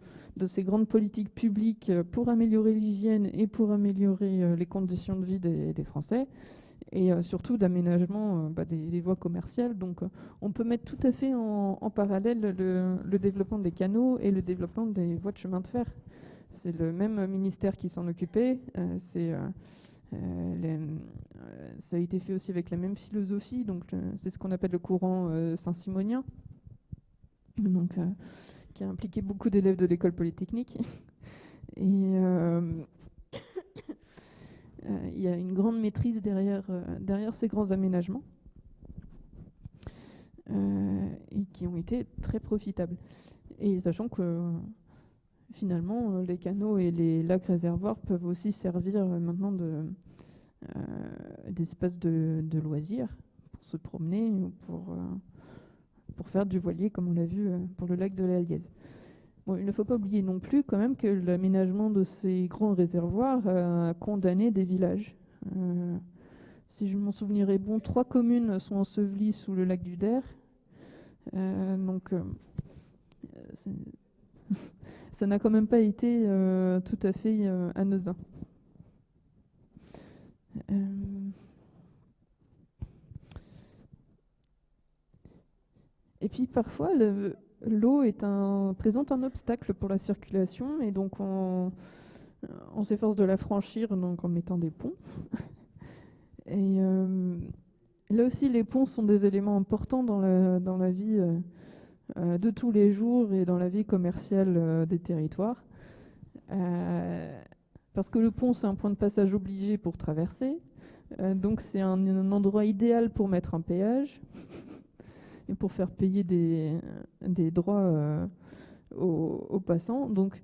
ces grandes politiques publiques pour améliorer l'hygiène et pour améliorer les conditions de vie des Français, et surtout d'aménagement des voies commerciales. Donc on peut mettre tout à fait en parallèle le développement des canaux et le développement des voies de chemin de fer. C'est le même ministère qui s'en occupait, ça a été fait aussi avec la même philosophie, donc c'est ce qu'on appelle le courant saint-simonien, donc, qui a impliqué beaucoup d'élèves de l'école polytechnique. Et il y a une grande maîtrise derrière ces grands aménagements et qui ont été très profitables. Et sachant que finalement, les canaux et les lacs réservoirs peuvent aussi servir maintenant d'espace de loisirs pour se promener ou pour faire du voilier, comme on l'a vu pour le lac de la Lièze. Bon, il ne faut pas oublier non plus quand même que l'aménagement de ces grands réservoirs a condamné des villages. Si je m'en souvenir est bon, 3 communes sont ensevelies sous le lac du Der. Ça n'a quand même pas été tout à fait anodin. Et puis parfois, l'eau présente un obstacle pour la circulation, et donc on s'efforce de la franchir donc en mettant des ponts. Et là aussi, les ponts sont des éléments importants dans la vie de tous les jours et dans la vie commerciale des territoires. Parce que le pont, c'est un point de passage obligé pour traverser. Donc c'est un endroit idéal pour mettre un péage et pour faire payer des droits aux passants. Donc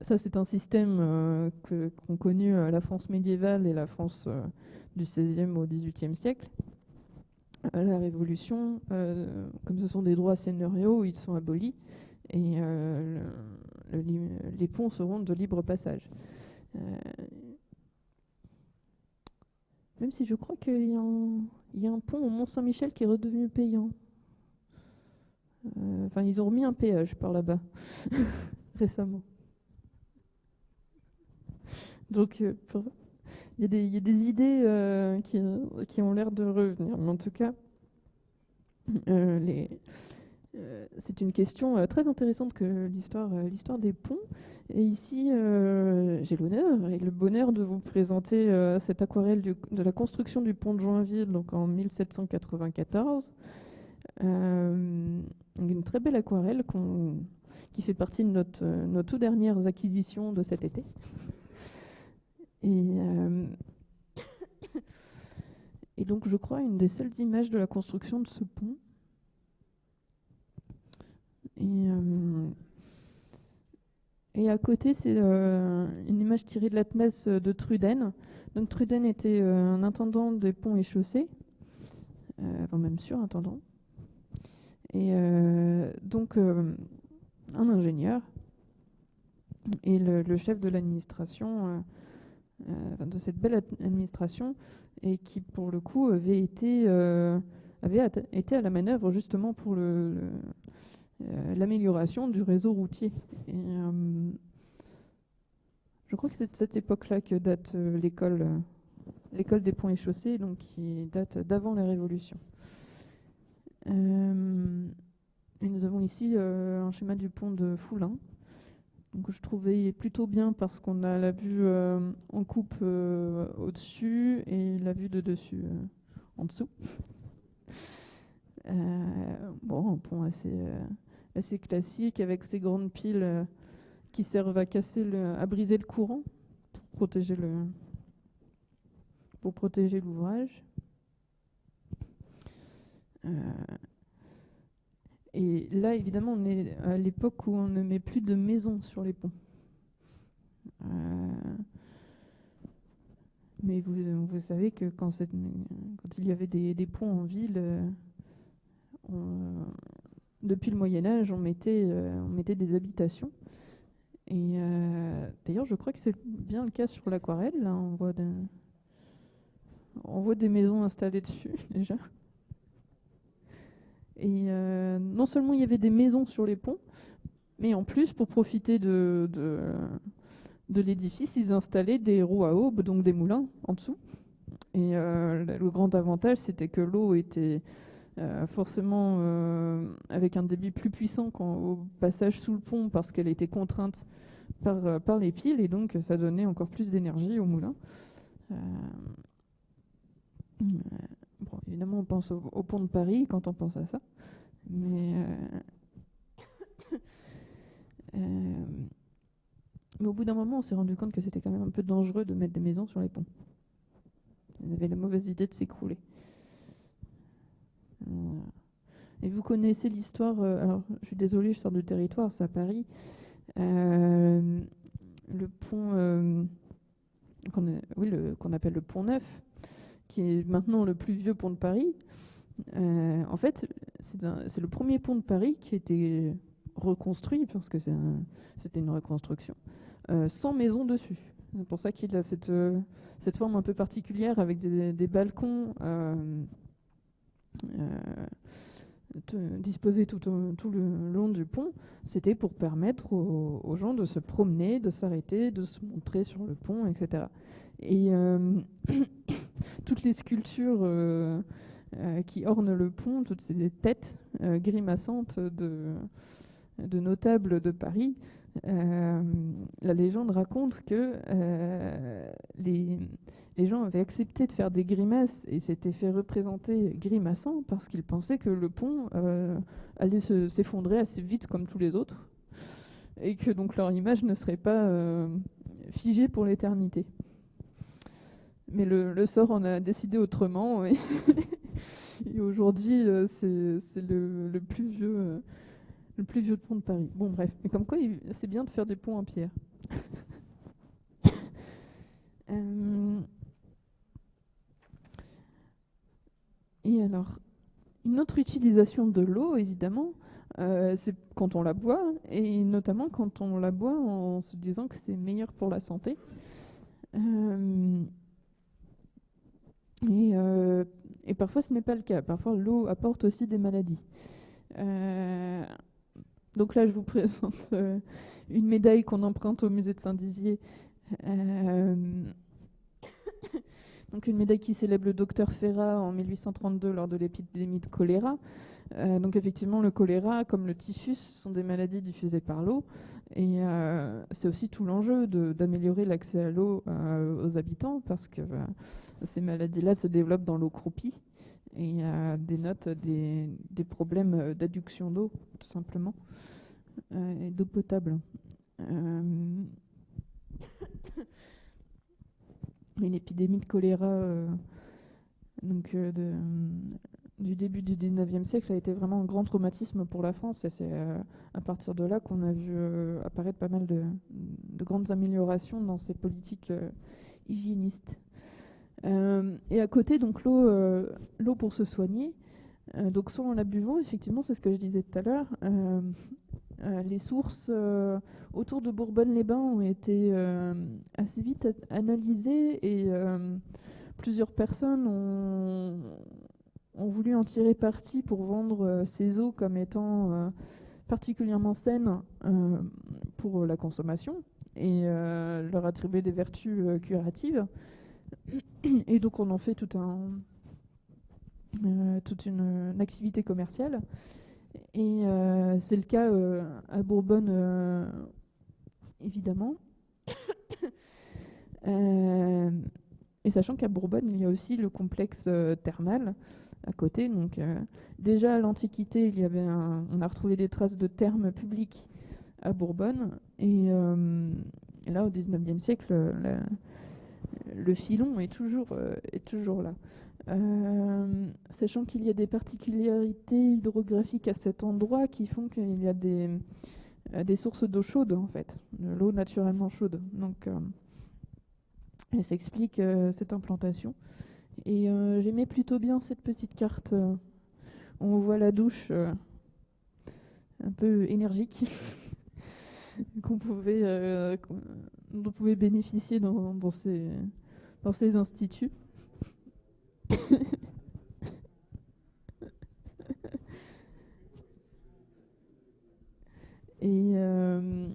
ça, c'est un système qu'ont connu la France médiévale et la France du XVIe au XVIIIe siècle. À la Révolution, comme ce sont des droits seigneuriaux, ils sont abolis et les ponts seront de libre passage. Même si je crois qu'il y a un pont au Mont-Saint-Michel qui est redevenu payant. Enfin, ils ont remis un péage par là-bas récemment. Donc, il y a des idées qui ont l'air de revenir. Mais en tout cas, c'est une question très intéressante que l'histoire des ponts. Et ici, j'ai l'honneur et le bonheur de vous présenter cette aquarelle de la construction du pont de Joinville, donc en 1794. Une très belle aquarelle qui fait partie de nos toutes dernières acquisitions de cet été. Et donc, je crois, une des seules images de la construction de ce pont. Et à côté, c'est une image tirée de l'Atlas de Truden. Donc, Truden était un intendant des ponts et chaussées, enfin même surintendant. Et donc, un ingénieur et le chef de l'administration, de cette belle administration, et qui, pour le coup, avait été à la manœuvre justement pour l'amélioration du réseau routier. Et, je crois que c'est de cette époque-là que date l'école des ponts et chaussées, donc qui date d'avant la Révolution. Et nous avons ici un schéma du pont de Foulin, donc je trouvais plutôt bien parce qu'on a la vue en coupe au-dessus et la vue de dessus en dessous. Bon, un pont assez classique avec ces grandes piles qui servent à briser le courant pour protéger l'ouvrage. Et là, évidemment, on est à l'époque où on ne met plus de maisons sur les ponts. Mais vous savez que quand il y avait des ponts en ville, depuis le Moyen-Âge, on mettait des habitations. Et d'ailleurs, je crois que c'est bien le cas sur l'aquarelle. Là, on voit On voit des maisons installées dessus déjà. Et non seulement il y avait des maisons sur les ponts, mais en plus, pour profiter de l'édifice, ils installaient des roues à aubes, donc des moulins en dessous. Et le grand avantage, c'était que l'eau était forcément avec un débit plus puissant au passage sous le pont, parce qu'elle était contrainte par les piles, et donc ça donnait encore plus d'énergie au moulin. Bon, évidemment, on pense au pont de Paris quand on pense à ça. Mais au bout d'un moment, on s'est rendu compte que c'était quand même un peu dangereux de mettre des maisons sur les ponts. Ils avaient la mauvaise idée de s'écrouler. Et vous connaissez l'histoire, alors je suis désolée, je sors du territoire, c'est à Paris. Le pont qu'on appelle le pont Neuf, qui est maintenant le plus vieux pont de Paris. En fait, c'est le premier pont de Paris qui a été reconstruit, parce que c'était une reconstruction, sans maison dessus. C'est pour ça qu'il a cette forme un peu particulière, avec des balcons disposés tout le long du pont. C'était pour permettre aux gens de se promener, de s'arrêter, de se montrer sur le pont, etc. Et toutes les sculptures qui ornent le pont, toutes ces têtes grimaçantes de notables de Paris, la légende raconte que les gens avaient accepté de faire des grimaces et s'étaient fait représenter grimaçant parce qu'ils pensaient que le pont allait s'effondrer assez vite comme tous les autres, et que donc leur image ne serait pas figée pour l'éternité. Mais le sort en a décidé autrement, et aujourd'hui c'est le plus vieux pont de Paris. Bon, bref, mais comme quoi c'est bien de faire des ponts en pierre. Et alors, une autre utilisation de l'eau, évidemment, c'est quand on la boit, et notamment quand on la boit en se disant que c'est meilleur pour la santé. Et parfois ce n'est pas le cas. Parfois l'eau apporte aussi des maladies. Donc là je vous présente une médaille qu'on emprunte au musée de Saint-Dizier. Donc une médaille qui célèbre le docteur Ferrat en 1832 lors de l'épidémie de choléra. Donc effectivement le choléra, comme le typhus, sont des maladies diffusées par l'eau. Et c'est aussi tout l'enjeu d'améliorer l'accès à l'eau aux habitants, parce que ces maladies-là se développent dans l'eau croupie et dénotent des problèmes d'adduction d'eau, tout simplement, et d'eau potable. Une épidémie de choléra du début du 19e siècle a été vraiment un grand traumatisme pour la France, et c'est à partir de là qu'on a vu apparaître pas mal de grandes améliorations dans ces politiques hygiénistes. Et à côté, donc l'eau pour se soigner, donc soit en la buvant, effectivement, c'est ce que je disais tout à l'heure. Les sources autour de Bourbonne-les-Bains ont été assez vite analysées, et plusieurs personnes ont voulu en tirer parti pour vendre ces eaux comme étant particulièrement saines pour la consommation, et leur attribuer des vertus curatives. Et donc on en fait toute une activité commerciale. Et c'est le cas à Bourbonne, évidemment. Et sachant qu'à Bourbonne, il y a aussi le complexe thermal à côté. Donc, déjà à l'Antiquité, on a retrouvé des traces de thermes publics à Bourbonne. Et là, au XIXe siècle, le filon est toujours là. Sachant qu'il y a des particularités hydrographiques à cet endroit qui font qu'il y a des sources d'eau chaude, en fait, de l'eau naturellement chaude. Donc, elle s'explique cette implantation. Et j'aimais plutôt bien cette petite carte où on voit la douche un peu énergique dont on pouvait bénéficier dans ces instituts.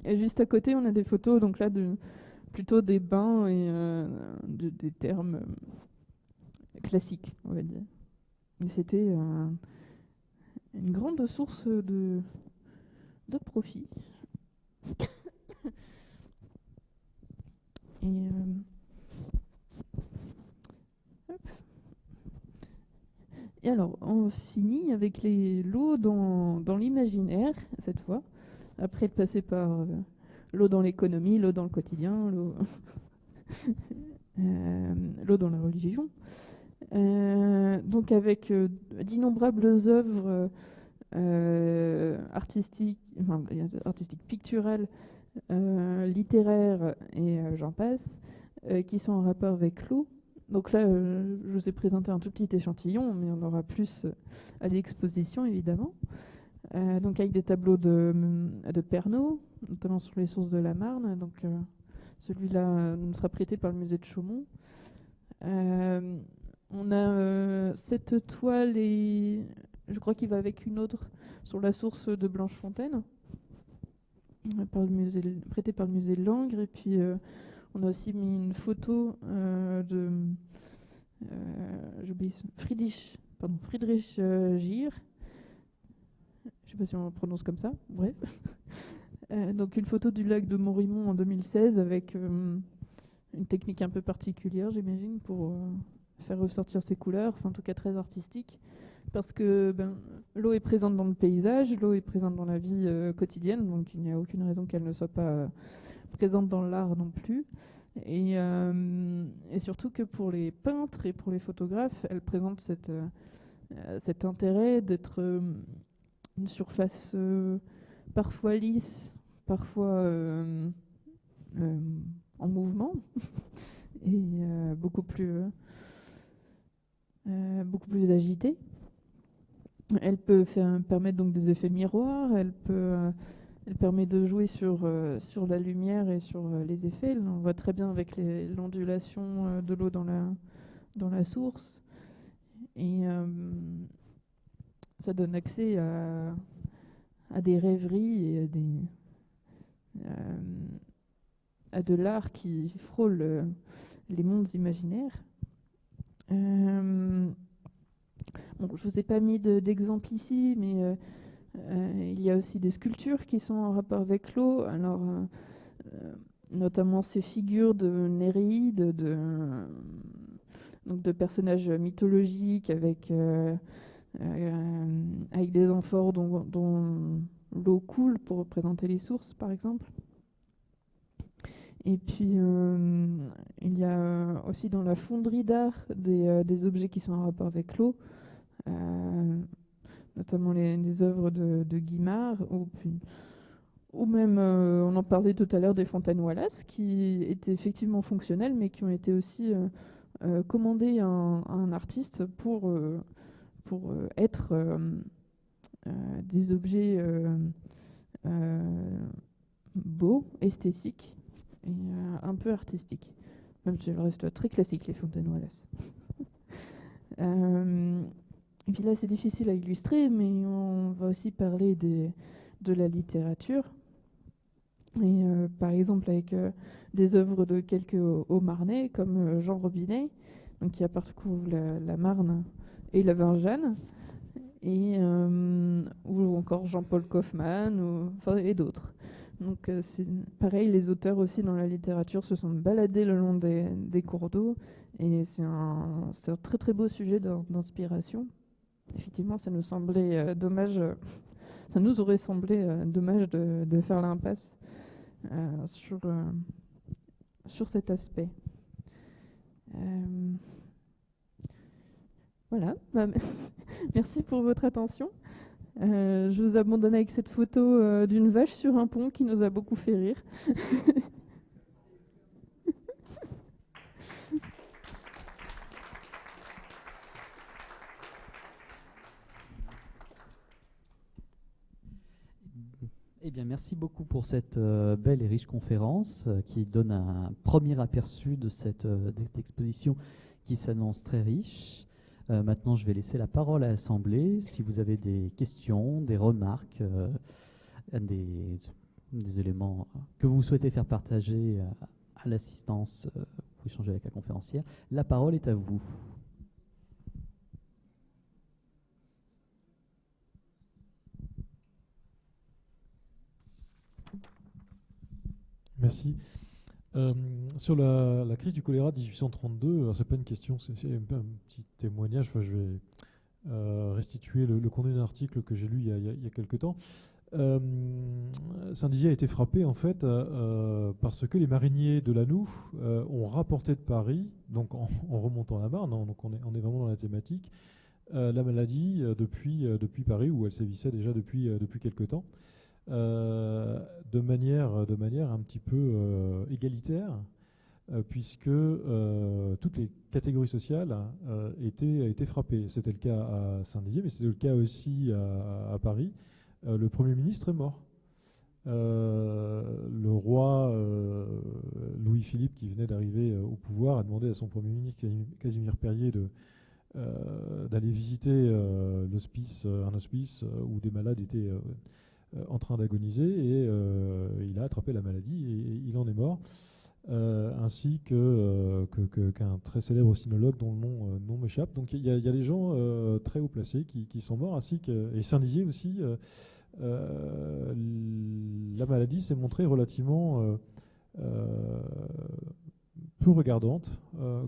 Et juste à côté, on a des photos, donc là, plutôt des bains et des termes classiques, on va dire. Et c'était une grande source de profit. Et hop. Et alors, on finit avec les lots dans l'imaginaire, cette fois. Après de passer par l'eau dans l'économie, l'eau dans le quotidien, l'eau dans la religion. Donc avec d'innombrables œuvres artistiques, picturales, littéraires et j'en passe, qui sont en rapport avec l'eau. Donc là, je vous ai présenté un tout petit échantillon, mais on aura plus à l'exposition, évidemment. Donc avec des tableaux de Pernod, notamment sur les sources de la Marne. Donc celui-là nous sera prêté par le musée de Chaumont. On a cette toile, et je crois qu'il va avec une autre sur la source de Blanchefontaine, prêtée par le musée de Langres. Et puis on a aussi mis une photo de Friedrich Gier. Je ne sais pas si on le prononce comme ça, bref. Donc une photo du lac de Montrimont en 2016 avec une technique un peu particulière, j'imagine, pour faire ressortir ses couleurs, enfin en tout cas très artistique, parce que l'eau est présente dans le paysage, l'eau est présente dans la vie quotidienne, donc il n'y a aucune raison qu'elle ne soit pas présente dans l'art non plus. Et surtout que pour les peintres et pour les photographes, elle présente cet intérêt d'être une surface parfois lisse, parfois en mouvement, et beaucoup plus agitée. Elle peut permettre donc des effets miroirs, elle permet de jouer sur la lumière et sur les effets. On voit très bien avec l'ondulation de l'eau dans la source. Et ça donne accès à des rêveries et à de l'art qui frôle les mondes imaginaires. Bon, je ne vous ai pas mis d'exemple ici, mais il y a aussi des sculptures qui sont en rapport avec l'eau. Alors, notamment ces figures de Néréide, donc de personnages mythologiques avec des amphores dont l'eau coule pour représenter les sources, par exemple. Et puis, il y a aussi dans la fonderie d'art des objets qui sont en rapport avec l'eau, notamment les œuvres de Guimard, ou même, on en parlait tout à l'heure, des fontaines Wallace, qui étaient effectivement fonctionnelles, mais qui ont été aussi commandées à un artiste pour être des objets beaux, esthétiques, et un peu artistiques. Même si elles restent très classiques, les fontaines Wallace. Et puis là, c'est difficile à illustrer, mais on va aussi parler de la littérature. Et par exemple, avec des œuvres de quelques Haut-Marnais, comme Jean Robinet, donc qui a parcouru la Marne et la Vingeanne, ou encore Jean-Paul Kaufmann, et d'autres. Donc c'est pareil, les auteurs aussi dans la littérature se sont baladés le long des cours d'eau, et c'est un très très beau sujet d'inspiration. Effectivement, ça nous semblait dommage, ça nous aurait semblé dommage de faire l'impasse sur cet aspect. Voilà, merci pour votre attention. Je vous abandonne avec cette photo d'une vache sur un pont qui nous a beaucoup fait rire. Eh bien, merci beaucoup pour cette belle et riche conférence qui donne un premier aperçu de cette exposition qui s'annonce très riche. Maintenant, je vais laisser la parole à l'Assemblée. Si vous avez des questions, des remarques, des éléments que vous souhaitez faire partager à l'assistance ou échanger avec la conférencière, la parole est à vous. Merci. Sur la crise du choléra de 1832, c'est pas une question, c'est un petit témoignage. Enfin, je vais restituer le contenu d'un article que j'ai lu il y a quelques temps. Saint-Dizier a été frappé en fait parce que les mariniers de Lanoux ont rapporté de Paris, donc en remontant la Marne, hein, donc on est vraiment dans la thématique, la maladie depuis Paris, où elle sévissait déjà depuis quelque temps. De manière un petit peu égalitaire, puisque toutes les catégories sociales étaient frappées. C'était le cas à Saint-Dizier, mais c'était le cas aussi à Paris. Le Premier ministre est mort. Le roi Louis-Philippe, qui venait d'arriver au pouvoir, a demandé à son Premier ministre, Casimir Périer, d'aller visiter un hospice où des malades étaient en train d'agoniser, et il a attrapé la maladie et il en est mort, ainsi qu'un très célèbre sinologue dont le nom m'échappe. Donc il y a des gens très haut placés qui sont morts, et Saint-Dizier aussi. La maladie s'est montrée relativement peu regardante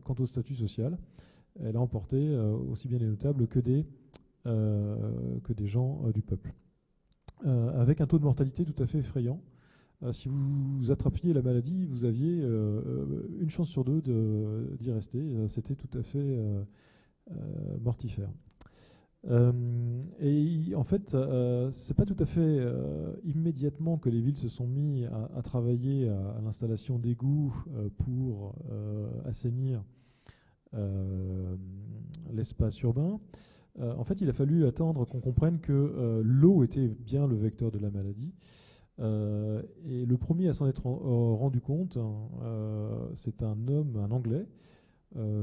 quant au statut social. Elle a emporté aussi bien les notables que des gens du peuple. Avec un taux de mortalité tout à fait effrayant. Si vous attrapiez la maladie, vous aviez une chance sur deux d'y rester. C'était tout à fait mortifère. Et en fait, c'est pas tout à fait immédiatement que les villes se sont mis à travailler à l'installation d'égouts pour assainir l'espace urbain. En fait, il a fallu attendre qu'on comprenne que l'eau était bien le vecteur de la maladie. Et le premier à s'en être rendu compte, c'est un homme, un Anglais,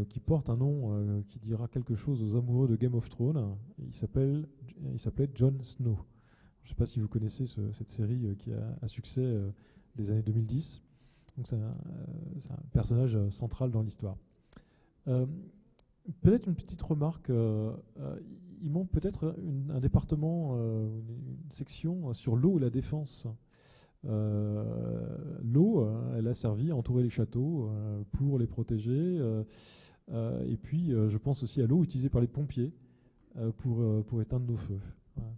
qui porte un nom qui dira quelque chose aux amoureux de Game of Thrones. Il s'appelait Jon Snow. Je ne sais pas si vous connaissez cette série qui a un succès des années 2010. Donc c'est un personnage central dans l'histoire. Peut-être une petite remarque, il manque peut-être un département, une section sur l'eau et la défense. L'eau, elle a servi à entourer les châteaux pour les protéger, et puis je pense aussi à l'eau utilisée par les pompiers pour éteindre nos feux. Voilà.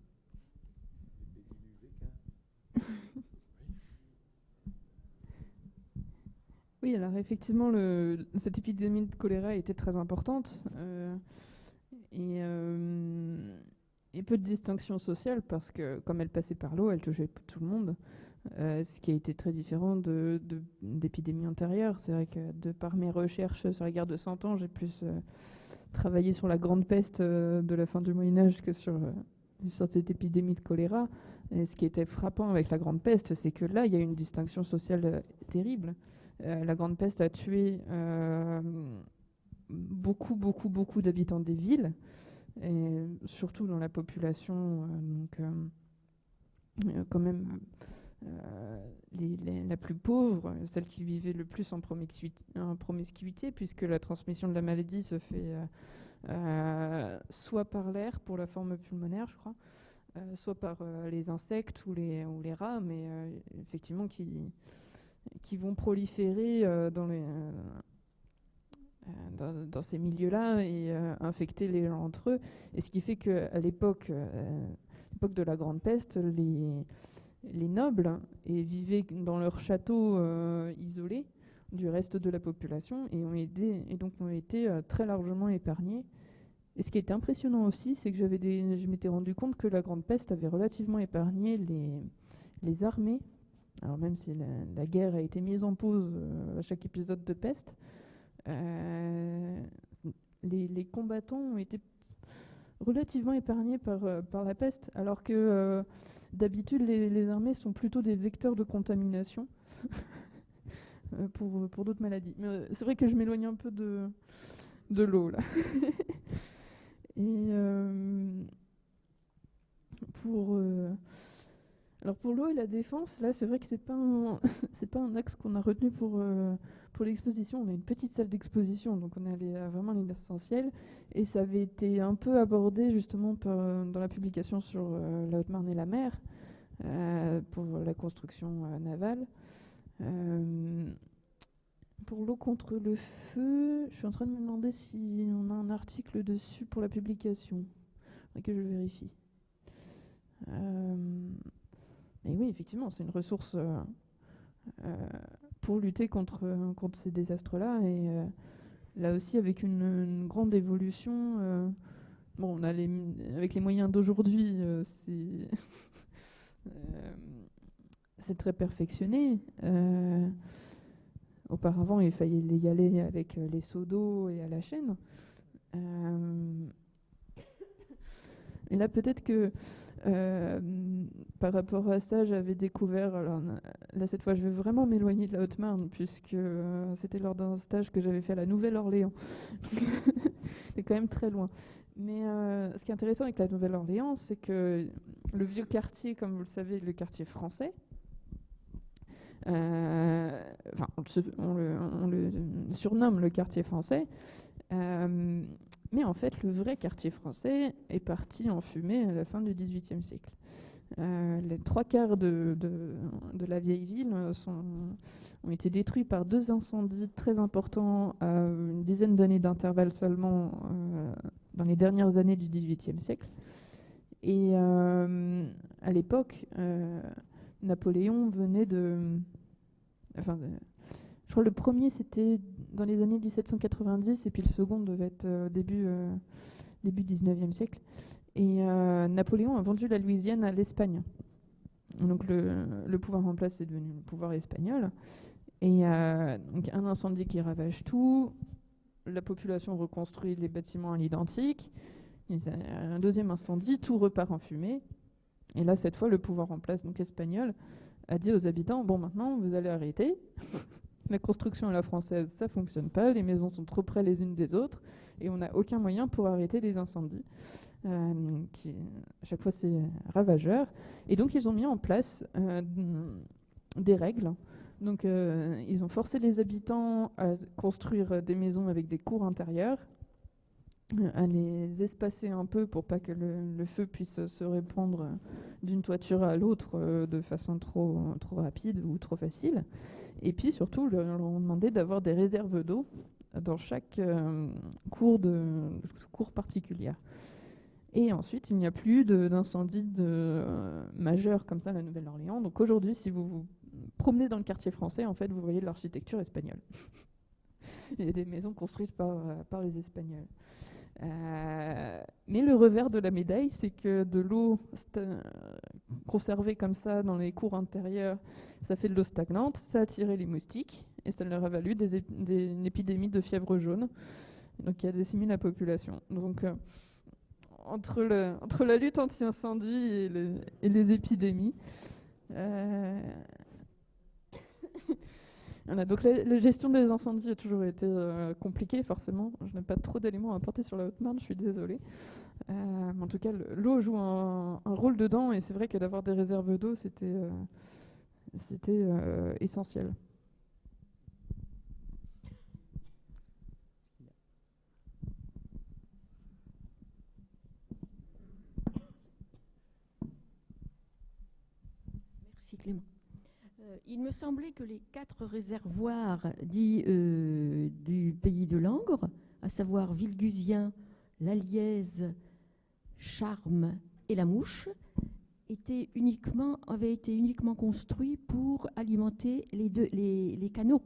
Oui, alors effectivement, cette épidémie de choléra était très importante et peu de distinction sociale parce que comme elle passait par l'eau, elle touchait tout le monde, ce qui a été très différent d'épidémies antérieures. C'est vrai que de par mes recherches sur la guerre de 100 ans, j'ai plus travaillé sur la grande peste de la fin du Moyen-Âge que sur cette épidémie de choléra. Et ce qui était frappant avec la grande peste, c'est que là, il y a une distinction sociale terrible. La grande peste a tué beaucoup d'habitants des villes, et surtout dans la population, quand même la plus pauvre, celle qui vivait le plus en promiscuité, puisque la transmission de la maladie se fait soit par l'air pour la forme pulmonaire, je crois, soit par les insectes ou les rats, mais effectivement qui vont proliférer dans ces milieux-là et infecter les gens entre eux. Et ce qui fait qu'à l'époque de la Grande Peste, les nobles vivaient dans leur château isolés du reste de la population et ont été très largement épargnés. Et ce qui était impressionnant aussi, c'est que je m'étais rendu compte que la Grande Peste avait relativement épargné les armées. Alors même si la guerre a été mise en pause à chaque épisode de peste, les combattants ont été relativement épargnés par la peste, alors que d'habitude les armées sont plutôt des vecteurs de contamination pour d'autres maladies. Mais c'est vrai que je m'éloigne un peu de l'eau là. Et alors pour l'eau et la défense, là c'est vrai que c'est pas un axe qu'on a retenu pour l'exposition. On a une petite salle d'exposition, donc on est allé à vraiment l'essentiel. Et ça avait été un peu abordé justement dans la publication sur la Haute-Marne et la mer pour la construction navale. Pour l'eau contre le feu, je suis en train de me demander si on a un article dessus pour la publication. Faudrait que je vérifie. Mais oui, effectivement, c'est une ressource pour lutter contre ces désastres-là. Et là aussi, avec une grande évolution, bon, on a avec les moyens d'aujourd'hui, c'est très perfectionné. Auparavant, il fallait y aller avec les seaux d'eau et à la chaîne. Et là, peut-être que par rapport à ça, j'avais découvert. Alors là, cette fois, je vais vraiment m'éloigner de la Haute-Marne, puisque c'était lors d'un stage que j'avais fait à la Nouvelle-Orléans. C'est quand même très loin. Mais ce qui est intéressant avec la Nouvelle-Orléans, c'est que le vieux quartier, comme vous le savez, le quartier français, enfin, on le surnomme le quartier français, mais en fait, le vrai quartier français est parti en fumée à la fin du XVIIIe siècle. Les 3/4 de la vieille ville ont été détruits par 2 incendies très importants à une dizaine d'années d'intervalle seulement dans les dernières années du XVIIIe siècle. Et à l'époque, Napoléon venait je crois que le premier c'était dans les années 1790 et puis le second devait être début 19e siècle. Et Napoléon a vendu la Louisiane à l'Espagne. Donc le pouvoir en place est devenu le pouvoir espagnol. Et donc un incendie qui ravage tout, la population reconstruit les bâtiments à l'identique, un deuxième incendie, tout repart en fumée. Et là, cette fois, le pouvoir en place, donc espagnol, a dit aux habitants, bon, maintenant, vous allez arrêter. La construction à la française, ça fonctionne pas. Les maisons sont trop près les unes des autres. Et on n'a aucun moyen pour arrêter les incendies. À chaque fois, c'est ravageur. Et donc, ils ont mis en place des règles. Donc, ils ont forcé les habitants à construire des maisons avec des cours intérieures, à les espacer un peu pour pas que le feu puisse se répandre d'une toiture à l'autre de façon trop rapide ou trop facile. Et puis surtout, leur ont demandé d'avoir des réserves d'eau dans chaque cour particulière. Et ensuite, il n'y a plus d'incendie majeur comme ça à la Nouvelle-Orléans. Donc aujourd'hui, si vous vous promenez dans le quartier français, en fait, vous voyez de l'architecture espagnole. Il y a des maisons construites par les Espagnols. Mais le revers de la médaille, c'est que de l'eau conservée comme ça dans les cours intérieures, ça fait de l'eau stagnante, ça a attiré les moustiques et ça leur a valu une épidémie de fièvre jaune, donc qui a décimé la population. Donc entre la lutte anti-incendie et les épidémies, voilà, donc la gestion des incendies a toujours été compliquée, forcément. Je n'ai pas trop d'éléments à apporter sur la Haute-Marne, je suis désolée. En tout cas, l'eau joue un rôle dedans, et c'est vrai que d'avoir des réserves d'eau, c'était essentiel. Merci Clément. Il me semblait que les 4 réservoirs dits du pays de Langres, à savoir Villegusien, l'Allièze, Charmes et la Mouche, avaient été uniquement construits pour alimenter les canaux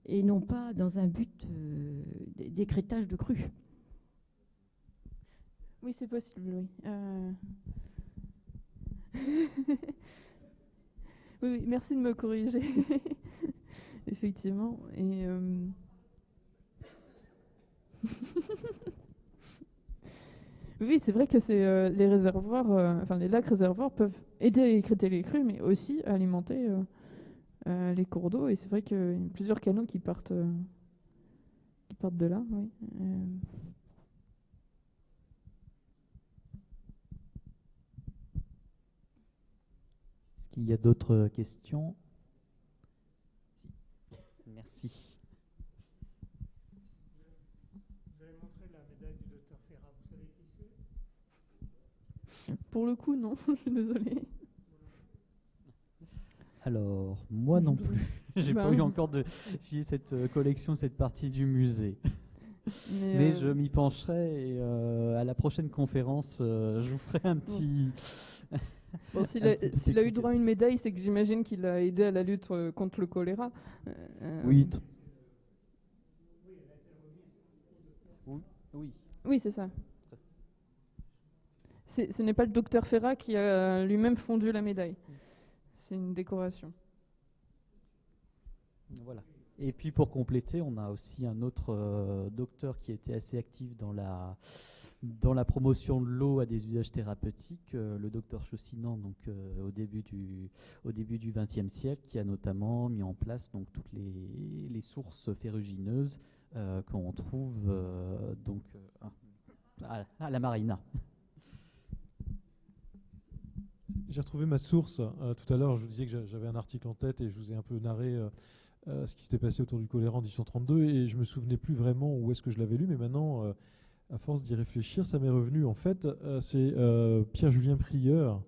et non pas dans un but d'écrêtage de crues. Oui, c'est possible, oui. Oui, merci de me corriger. Effectivement. Et oui, c'est vrai que c'est les réservoirs, les lacs réservoirs peuvent aider à écrêter les crues, mais aussi à alimenter les cours d'eau. Et c'est vrai qu'il y a plusieurs canaux qui partent de là. Oui. Est-ce qu'il y a d'autres questions? Merci. Vous avez montré la médaille du docteur Ferrat. Vous savez qui c'est? Pour le coup, non, je suis désolée. Alors, moi non plus. J'ai Bah, pas eu encore de j'ai cette collection, cette partie du musée. Mais je m'y pencherai et à la prochaine conférence, je vous ferai un petit. Bon, s'il un a, petit s'il a eu explication. droit à une médaille, c'est que j'imagine qu'il a aidé à la lutte contre le choléra. Oui. Oui. Oui, c'est ça. Ce n'est pas le docteur Ferrat qui a lui-même fondu la médaille. C'est une décoration. Voilà. Et puis pour compléter, on a aussi un autre docteur qui était assez actif dans la promotion de l'eau à des usages thérapeutiques, le docteur Chaussinan, donc au début du XXe siècle, qui a notamment mis en place donc toutes les sources ferrugineuses qu'on trouve à la marina. J'ai retrouvé ma source. Tout à l'heure, je vous disais que j'avais un article en tête et je vous ai un peu narré ce qui s'était passé autour du choléra en 1832 et je me souvenais plus vraiment où est-ce que je l'avais lu, mais maintenant, à force d'y réfléchir, ça m'est revenu. En fait, c'est Pierre-Julien Prieur,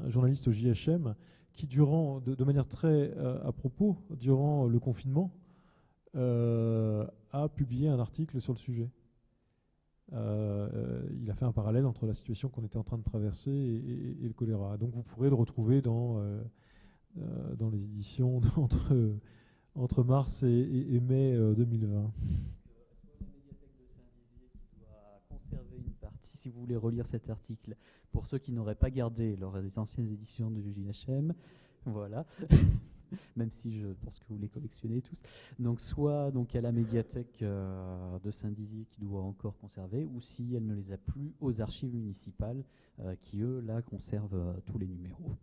journaliste au JHM, qui, de manière très à propos, durant le confinement, a publié un article sur le sujet. Il a fait un parallèle entre la situation qu'on était en train de traverser et le choléra. Donc vous pourrez le retrouver dans les éditions entre mars et mai 2020. Conserver une partie, si vous voulez relire cet article, pour ceux qui n'auraient pas gardé leurs anciennes éditions du JHM, voilà. Même si je pense que vous les collectionnez tous. Donc soit donc à la médiathèque de Saint-Dizier qui doit encore conserver, ou si elle ne les a plus, aux archives municipales qui eux là conservent tous les numéros.